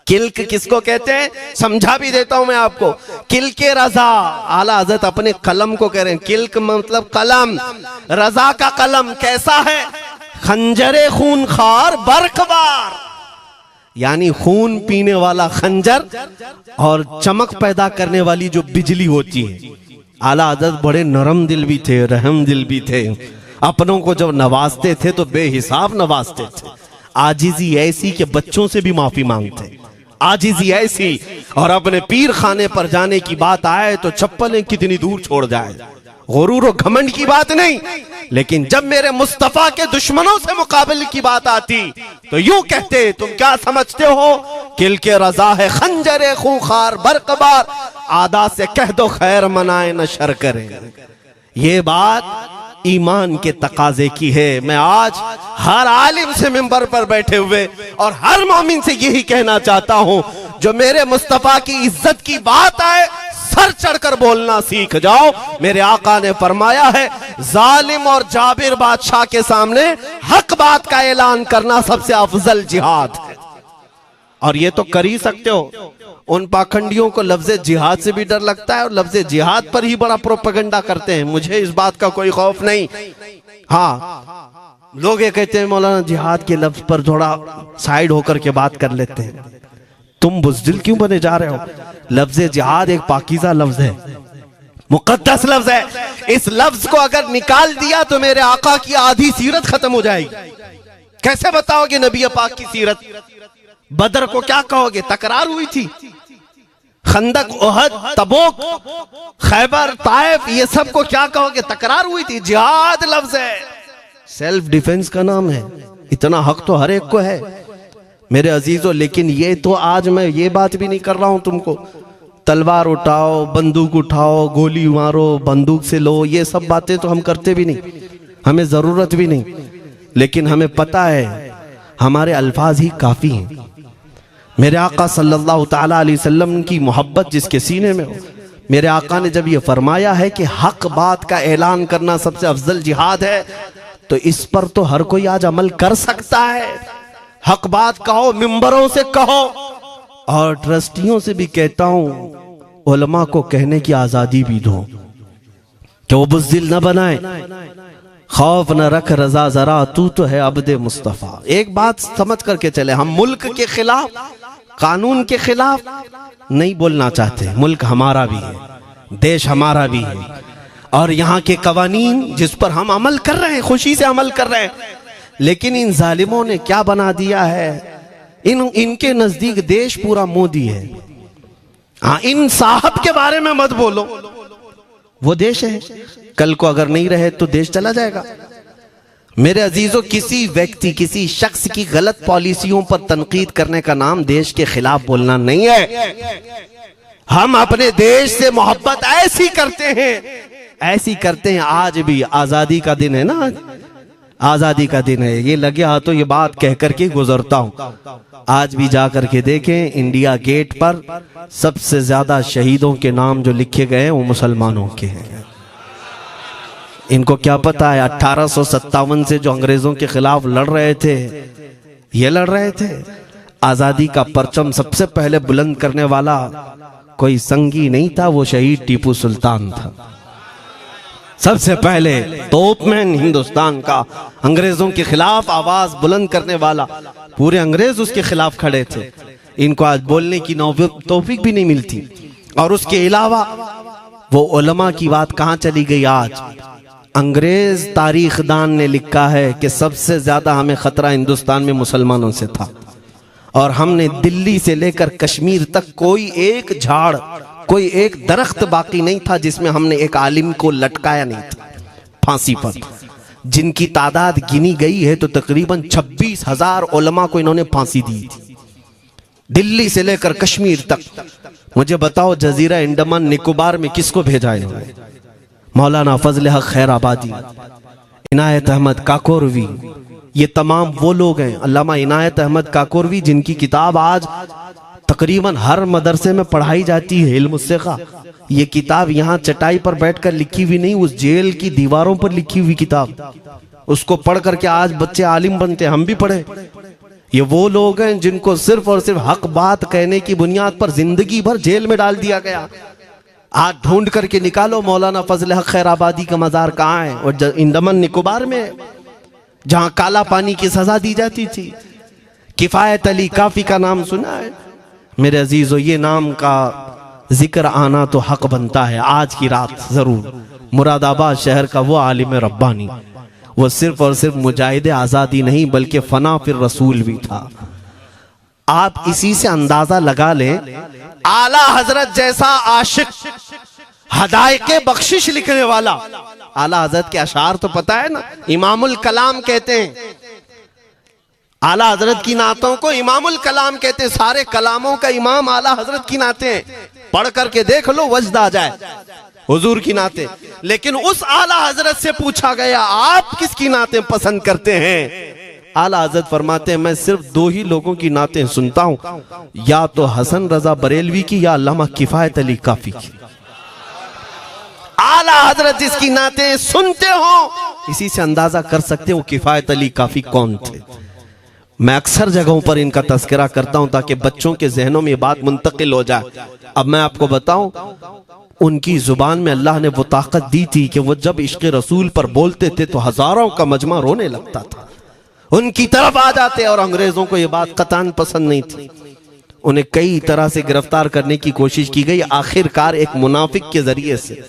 किल्क किसको कहते हैं समझा भी देता हूं मैं आपको। किल के रजा, आला हज़रत अपने कलम को कह रहे हैं, किल्क मतलब कलम, रजा का कलम कैसा है? खंजरे खून खार बरकबार, यानी खून पीने वाला खंजर और चमक पैदा करने वाली जो बिजली होती है। आला हज़रत बड़े नरम दिल भी थे, रहम दिल भी थे। अपनों को जब नवाजते थे तो बेहिसाब नवाजते थे। आजिजी ऐसी कि बच्चों से भी माफी मांगते, आजिजी ऐसी। और अपने पीर खाने पर जाने की बात आए तो चप्पलें कितनी दूर छोड़ जाए। गुरूर और घमंड की बात नहीं, लेकिन जब मेरे मुस्तफा के दुश्मनों से मुकाबले की बात आती तो यूं कहते, तुम क्या समझते हो किल के रजा है खंजरे खूंखार बरकबार, आदा से कह दो खैर मनाए न शर करे। ये बात ईमान के तकाजे की है। मैं आज हर आलिम से मिंबर पर बैठे हुए और हर मोमिन से यही कहना चाहता हूं, जो मेरे मुस्तफा की इज्जत की बात आए सर चढ़कर बोलना सीख जाओ। मेरे आका ने फरमाया है, जालिम और जाबिर बादशाह के सामने हक बात का ऐलान करना सबसे अफजल जिहाद है। और ये तो कर ही सकते हो। उन पाखंडियों को लफ्ज़े जिहाद से भी डर लगता है और लफ्ज़े जिहाद पर ही बड़ा प्रोपेगेंडा करते हैं। मुझे इस बात का कोई खौफ नहीं। हाँ, लोग ये कहते हैं मौलाना जिहाद के लफ्ज पर थोड़ा साइड होकर के बात कर लेते हैं। तुम बुज़दिल क्यों बने जा रहे हो? लफ्ज़े जिहाद एक पाकीज़ा लफ्ज है, मुकद्दस लफ्ज है। इस लफ्ज को अगर निकाल दिया तो मेरे आका की आधी सीरत खत्म हो जाएगी। कैसे बताओगे नबी पाक की सीरत? बदर को क्या कहोगे? तकरार हुई थी। खंदक, ओहद, तबूक, खैबर, ताइफ, ये सब को क्या कहोगे? तकरार हुई थी। जिहाद लफ्ज है, सेल्फ डिफेंस का नाम है। इतना हक तो हर एक को है मेरे अजीजों। लेकिन ये तो आज मैं ये बात भी नहीं कर रहा हूं तुमको तलवार उठाओ, बंदूक उठाओ, गोली मारो, बंदूक से लो, ये सब बातें तो हम करते भी नहीं, हमें जरूरत भी नहीं। लेकिन हमें पता है हमारे अल्फाज ही काफी हैं। मेरे आका सल्लल्लाहु ताला अलैहि वसल्लम की मोहब्बत जिसके सीने में हो, मेरे आका ने जब ये फरमाया है कि हक बात का ऐलान करना सबसे अफजल जिहाद है, तो इस पर तो हर कोई आज अमल कर सकता है। हक बात कहो, मिंबरों से कहो। और ट्रस्टियों से भी कहता हूं, उलमा को कहने की आजादी भी दो कि वो बुज़दिल न बनाए। खौफ न रख रजा जरा, तू तो है अब्दे मुस्तफा। एक बात समझ करके चले, हम मुल्क के खिलाफ, कानून के खिलाफ नहीं बोलना चाहते। मुल्क हमारा भी है, देश हमारा भी है, और यहाँ के कवानीन जिस पर हम अमल कर रहे हैं, खुशी से अमल कर रहे हैं। लेकिन इन जालिमों ने क्या बना दिया है? इनके नजदीक देश पूरा मोदी है। हाँ, इन साहब के बारे में मत बोलो, वो देश है। कल को अगर नहीं रहे तो देश चला जाएगा। मेरे अजीजों, किसी व्यक्ति, किसी शख्स की गलत पॉलिसियों पर तनकीद करने का नाम देश के खिलाफ बोलना नहीं है। हम अपने देश से मोहब्बत ऐसी करते हैं, ऐसी करते हैं। आज भी आजादी का दिन है ना, आजादी का दिन है। ये लगे हाथों ये बात कह करके गुजरता हूं। आज भी जा करके देखें, इंडिया गेट पर सबसे ज्यादा शहीदों के नाम जो लिखे गए हैं वो मुसलमानों के हैं। इनको क्या पता है 1857 से जो अंग्रेजों के खिलाफ लड़ रहे थे, ये लड़ रहे थे। आजादी का परचम सबसे पहले बुलंद करने वाला कोई संगी नहीं था, वो शहीद टीपू सुल्तान था। सबसे पहले तोपमैन हिंदुस्तान का, अंग्रेजों के खिलाफ आवाज बुलंद करने वाला। पूरे अंग्रेज उसके खिलाफ खड़े थे। इनको आज बोलने की तौफीक भी नहीं मिलती। और उसके अलावा वो उलमा की बात कहां चली गई आज? अंग्रेज तारीखदान ने लिखा है कि सबसे ज्यादा हमें खतरा हिंदुस्तान में मुसलमानों से था, और हमने दिल्ली से लेकर कश्मीर तक कोई एक झाड़, कोई एक दरख्त बाकी नहीं था जिसमें हमने एक आलिम को लटकाया नहीं था फांसी पर। जिनकी तादाद गिनी गई है तो तकरीबन 26,000 उलमा को इन्होंने फांसी दी थी, दिल्ली से लेकर कश्मीर तक। मुझे बताओ, जजीरा अंडमान निकोबार में किसको भेजा इन्होंने? मौलाना फजल हक खैराबादी, इनायत अहमद काकोरवी, ये तमाम वो लोग हैं। अल्लामा इनायत अहमद काकोरवी, जिनकी किताब आज तकरीबन हर मदरसे में पढ़ाई जाती है, इल्म उस्सिक़ा। ये किताब यहाँ चटाई पर बैठकर लिखी हुई नहीं, उस जेल की दीवारों पर लिखी हुई किताब। उसको पढ़ करके आज बच्चे आलिम बनते, हम भी पढ़े। ये वो लोग हैं जिनको सिर्फ और सिर्फ हक बात कहने की बुनियाद पर जिंदगी भर जेल में डाल दिया गया। आज ढूंढ करके निकालो मौलाना फजल हक खैराबादी का मजार कहाँ है? और अंडमान निकोबार में। जहां काला पानी की सजा दी जाती थी। किफायत अली काफी का नाम सुना है मेरे अजीजों? ये नाम का जिक्र आना तो हक बनता है आज की रात जरूर। मुरादाबाद शहर का वो आलिम रब्बानी, वो सिर्फ और सिर्फ मुजाहिद आजादी नहीं बल्कि फना फिर रसूल भी था। आप इसी से अंदाजा लगा लें, आला हजरत जैसा आशिक, हदायके बख्शिश लिखने वाला। आला हजरत के अशार तो पता है ना, इमामुल कलाम कहते हैं। आला हजरत की नातों को इमामुल कलाम कहते हैं। सारे कलामों का इमाम आला हजरत की नाते हैं। पढ़ करके देख लो, वजद आ जाए हुजूर की नाते। लेकिन उस आला हजरत से पूछा गया, आप किसकी नाते पसंद करते हैं? आला हजरत फरमाते हैं, मैं सिर्फ दो ही लोगों की नाते सुनता हूं, या तो हसन रजा बरेलवी की या अल्लामा किफायत अली काफी की। आला हजरत जिसकी नाते सुनते हो, इसी से अंदाजा कर सकते हो किफायत अली काफी कौन थे। मैं अक्सर जगहों पर इनका तस्करा करता हूं ताकि बच्चों के जहनों में ये बात मुंतकिल हो जाए। अब मैं आपको बताऊं, उनकी जुबान में अल्लाह ने वो ताकत दी थी कि वो जब इश्क रसूल पर बोलते थे तो हजारों का मजमा रोने लगता था, उनकी तरफ आ जाते। और अंग्रेजों को ये बात कतान पसंद नहीं थी। उन्हें कई तरह से गिरफ्तार करने की कोशिश की गई। आखिरकार एक मुनाफिक के जरिए से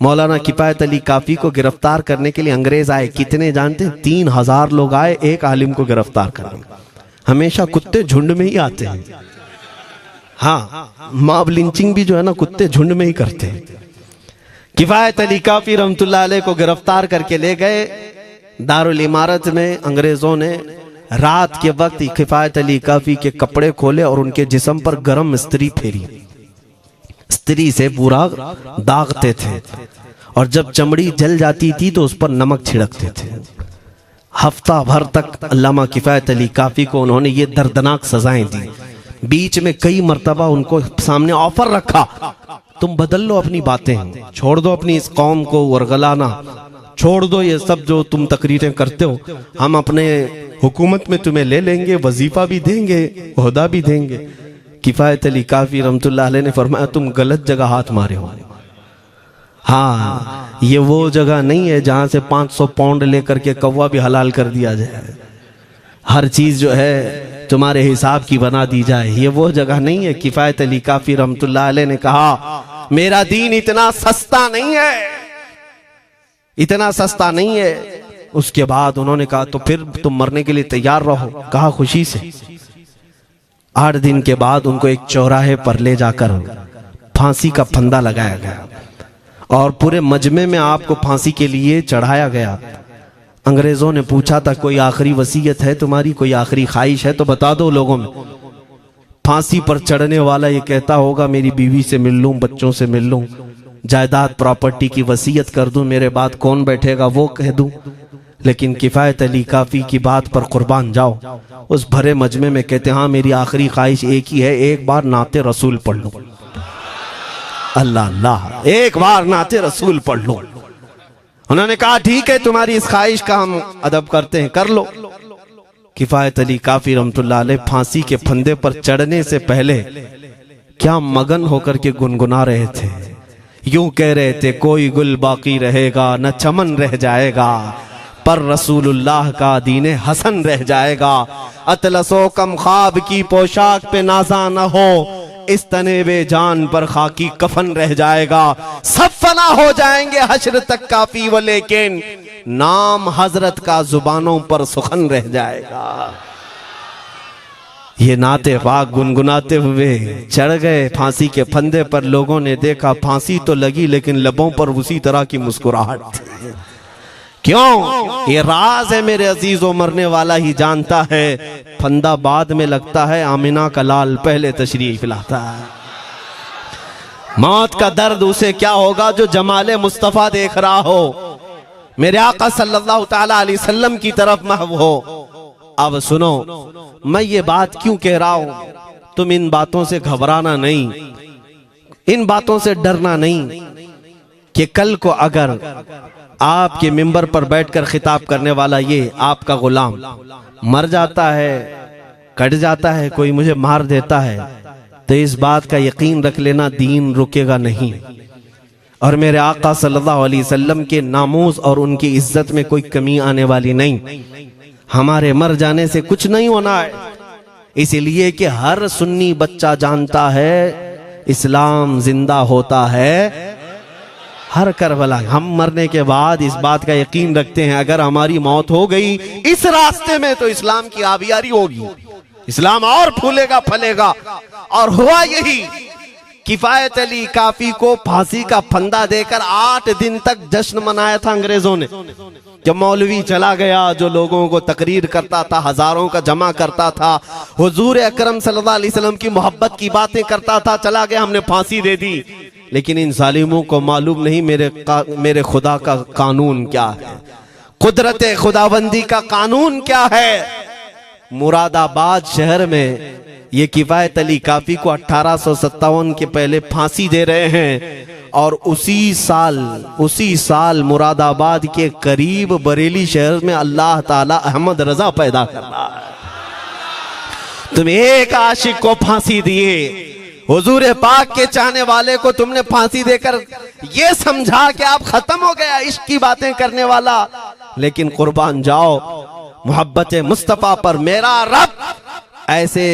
मौलाना किफायत अली काफी को गिरफ्तार करने के लिए अंग्रेज आए। कितने जानते हैं? 3000 लोग आए एक आलिम को गिरफ्तार करने। हमेशा कुत्ते झुंड में ही आते हैं। हाँ, मॉब लिंचिंग भी जो है ना, कुत्ते झुंड में ही करते हैं। किफायत अली काफी रहमतुल्लाह अलैह को गिरफ्तार करके ले गए दारुल इमारत में। अंग्रेजों ने रात के वक्त किफायत अली काफी के कपड़े खोले और उनके जिस्म पर गर्म स्त्री फेरी। स्त्री से पूरा दागते थे और जब चमड़ी जल जाती थी तो उस पर नमक छिड़कते थे। हफ्ता भर तक अल्लामा किफायत अली काफी को उन्होंने ये दर्दनाक सजाएं दी। बीच में कई मर्तबा उनको सामने ऑफर रखा, तुम बदल लो अपनी बातें, छोड़ दो अपनी इस कौम को वरगलाना, छोड़ दो ये सब जो तुम तकरीरें करते हो, हम अपने हुकूमत में तुम्हें ले लेंगे, वजीफा भी देंगे, ओहदा भी देंगे। किफायत अली काफी रहमतुल्लाह अलैह ने फरमाया, तुम गलत जगह हाथ मारे हो। हाँ, ये वो जगह नहीं है जहां से 500 पाउंड लेकर के कौवा भी हलाल कर दिया जाए, हर चीज जो है तुम्हारे हिसाब की बना दी जाए। ये वो जगह नहीं है। किफायत अली काफी रहमतुल्लाह अलैह ने कहा, मेरा दीन इतना सस्ता नहीं है, इतना सस्ता नहीं है। उसके बाद उन्होंने कहा, तो फिर तुम मरने के लिए तैयार रहो। कहा, खुशी से। 8 दिन के बाद उनको एक चौराहे पर ले जाकर फांसी का फंदा लगाया गया और पूरे मजमे में आपको फांसी के लिए चढ़ाया गया। अंग्रेजों ने पूछा था, कोई आखिरी वसीयत है तुम्हारी, कोई आखिरी ख्वाहिश है तो बता दो लोगों में। फांसी पर चढ़ने वाला ये कहता होगा, मेरी बीवी से मिल लूं, बच्चों से मिल लूं, जायदाद प्रॉपर्टी की वसीयत कर दूं, मेरे बाद कौन बैठेगा वो कह दूं। लेकिन किफायत अली काफी की बात पर कुर्बान जाओ। उस भरे मजमे में कहते, हाँ मेरी आखिरी ख्वाहिश एक ही है, एक बार नाते रसूल पढ़ लो। अल्लाह अल्लाह, एक बार नाते रसूल पढ़ लो। उन्होंने कहा, ठीक है, तुम्हारी इस ख्वाहिश का हम अदब करते हैं, कर लो। किफायत अली काफी रहमतुल्लाह अलैह फांसी के फंदे पर चढ़ने से पहले क्या मगन होकर के गुनगुना रहे थे। यूं कह रहे थे, कोई गुल बाकी रहेगा न चमन रह जाएगा, पर रसूलुल्लाह का दीने हसन रह जाएगा। अतलसो कम ख्वाब की पोशाक पे नाजा न हो, इस तने वे जान पर खाकी कफन रह जाएगा। सब फना हो जाएंगे हश्र तक काफी, वो लेकिन नाम हजरत का जुबानों पर सुखन रह जाएगा। ये नाते पाक गुनगुनाते हुए चढ़ गए फांसी के फंदे पर। लोगों ने देखा फांसी तो लगी लेकिन लबों पर उसी तरह की मुस्कुराहट थी। क्यों? ये राज है मेरे अजीजों, मरने वाला ही जानता है। फंदा बाद में लगता है, आमिना का लाल पहले तशरीफ लाता है। मौत का दर्द उसे क्या होगा जो जमाले मुस्तफा देख रहा हो, मेरे आका सल्लल्लाहु ताला अलैहि वसल्लम की तरफ महव हो। अब सुनो, मैं ये बात क्यों कह रहा हूं, तुम इन बातों से घबराना नहीं, इन बातों से डरना नहीं कि कल को अगर आपके मिंबर पर बैठकर खिताब करने वाला ये आपका गुलाम मर जाता है, कट जाता है, कोई मुझे मार देता है, तो इस बात का यकीन रख लेना, दीन रुकेगा नहीं। और मेरे आका सल्लल्लाहु अलैहि वसल्लम के नामूस और उनकी इज्जत में कोई कमी आने वाली नहीं। हमारे मर जाने से कुछ नहीं होना है, इसलिए कि हर सुन्नी बच्चा जानता है इस्लाम जिंदा होता है हर करबला। हम मरने के बाद इस बात का यकीन रखते हैं, अगर हमारी मौत हो गई इस रास्ते में तो इस्लाम की आबियारी होगी, इस्लाम और फूलेगा फलेगा। और हुआ यही, किफायत अली काफी को फांसी का फंदा देकर 8 दिन तक जश्न मनाया था अंग्रेजों ने। जब मौलवी चला गया जो लोगों को तकरीर करता था, हजारों का जमा करता था, हुजूर अकरम सल्लल्लाहु अलैहि वसल्लम की मोहब्बत की बातें करता था, चला गया, हमने फांसी दे दी। लेकिन इन जालिमों को मालूम नहीं मेरे खुदा का कानून क्या है, कुदरत खुदाबंदी का कानून क्या है। मुरादाबाद शहर में ये किफायत अली काफी को 1857 के पहले फांसी दे रहे हैं, और उसी साल मुरादाबाद के करीब बरेली शहर में अल्लाह ताला अहमद रजा पैदा कर रहा है। तुम एक आशिक को फांसी दिए, हुजूर पाक के चाहने वाले को तुमने फांसी देकर ये समझा कि आप खत्म हो गया इश्क की बातें करने वाला। लेकिन कुर्बान जाओ मोहब्बत मुस्तफा पर, मेरा रब ऐसे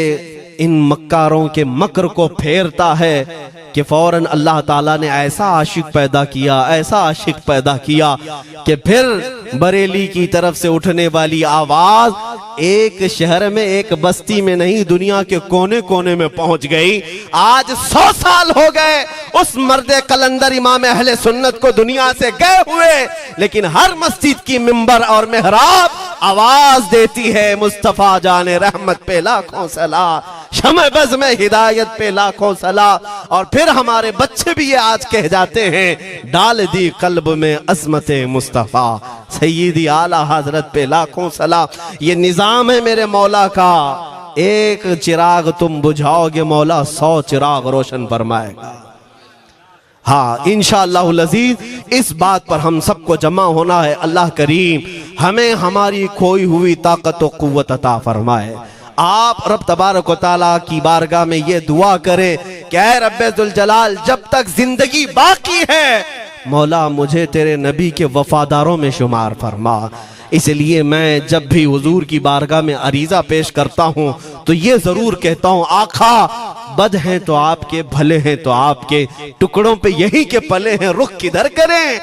इन मक्कारों के मकर को फेरता है कि फौरन अल्लाह ताला ने ऐसा आशिक पैदा किया कि फिर बरेली की तरफ से उठने वाली आवाज एक शहर में, एक बस्ती में नहीं, दुनिया के कोने कोने में पहुंच गई। आज 100 साल हो गए उस मर्दे कलंदर इमाम अहले सुन्नत को दुनिया से गए हुए, लेकिन हर मस्जिद की मिंबर और मेहराब आवाज देती है मुस्तफा जाने रहमत पे लाखों सला, शमे बज़ में हिदायत पे लाखों सला। और फिर हमारे बच्चे भी ये आज कह जाते हैं, डाल दी कल्ब में अज़मत मुस्तफा, सय्यदी आला हजरत पे लाखों सला। ये निजाम है मेरे मौला का, एक चिराग तुम बुझाओगे मौला 100 चिराग रोशन फरमाएगा। हाँ, इंशाअल्लाहुल अज़ीज़ इस बात पर हम सबको जमा होना है। अल्लाह करीम हमें हमारी खोई हुई ताकत व कुव्वत अता फरमाए। आप रब तबारक व तआला की बारगाह में ये दुआ करें कि ऐ रब्बे जुल जलाल, जब तक जिंदगी बाकी है मौला मुझे तेरे नबी के वफादारों में शुमार फरमा। इसलिए मैं जब भी हुजूर की बारगाह में अरीजा पेश करता हूँ तो ये जरूर कहता हूँ, आका बद हैं तो आपके, भले हैं तो आपके, टुकड़ों पे यही के पले हैं, रुख किधर करें,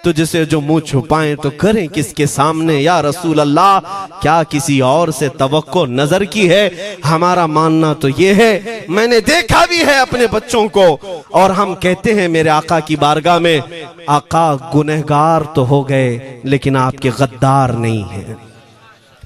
तुझसे जो मुंह छुपाएं तो करें किसके सामने। या रसूल अल्लाह, क्या किसी और से तवक्को नजर की है? हमारा मानना तो ये है, मैंने देखा भी है अपने बच्चों को, और हम कहते हैं मेरे आका की बारगाह में, आका गुनहगार तो हो गए लेकिन आपके गद्दार नहीं है,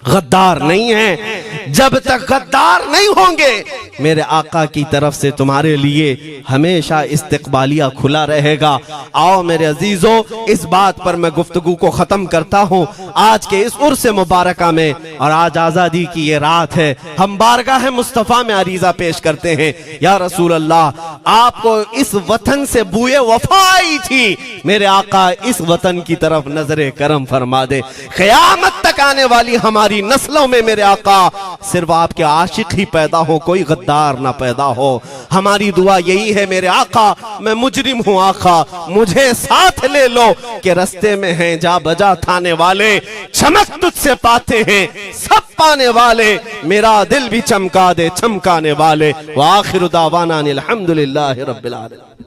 गद्दार नहीं है। जब तक गद्दार नहीं होंगे मेरे आका की तरफ से तुम्हारे लिए हमेशा इस्तकबालिया खुला रहेगा। आओ मेरे अजीजों, इस बात पर मैं गुफ्तगू को खत्म करता हूँ आज के इस उर्स मुबारका में। और आज आजादी की ये रात है, हम बारगाह मुस्तफा में अरीजा पेश करते हैं, या रसूल अल्लाह, आपको इस वतन से बूए वफा आई थी, मेरे आका इस वतन की तरफ नजरे करम फरमा दे। क़यामत तक आने वाली हमारी नस्लों में मेरे आका सिर्फ आपके आशिक ही पैदा हो, कोई गद्दार ना पैदा हो। हमारी दुआ यही है मेरे आका, मैं मुजरिम हूँ आका, मुझे साथ ले लो कि रस्ते में हैं जा बजा थाने वाले, चमक तुझसे पाते हैं सब पाने वाले, मेरा दिल भी चमका दे चमकाने वाले। व आखिरु दावाना अनिल हम्दुलिल्लाहि रब्बिल आलमीन।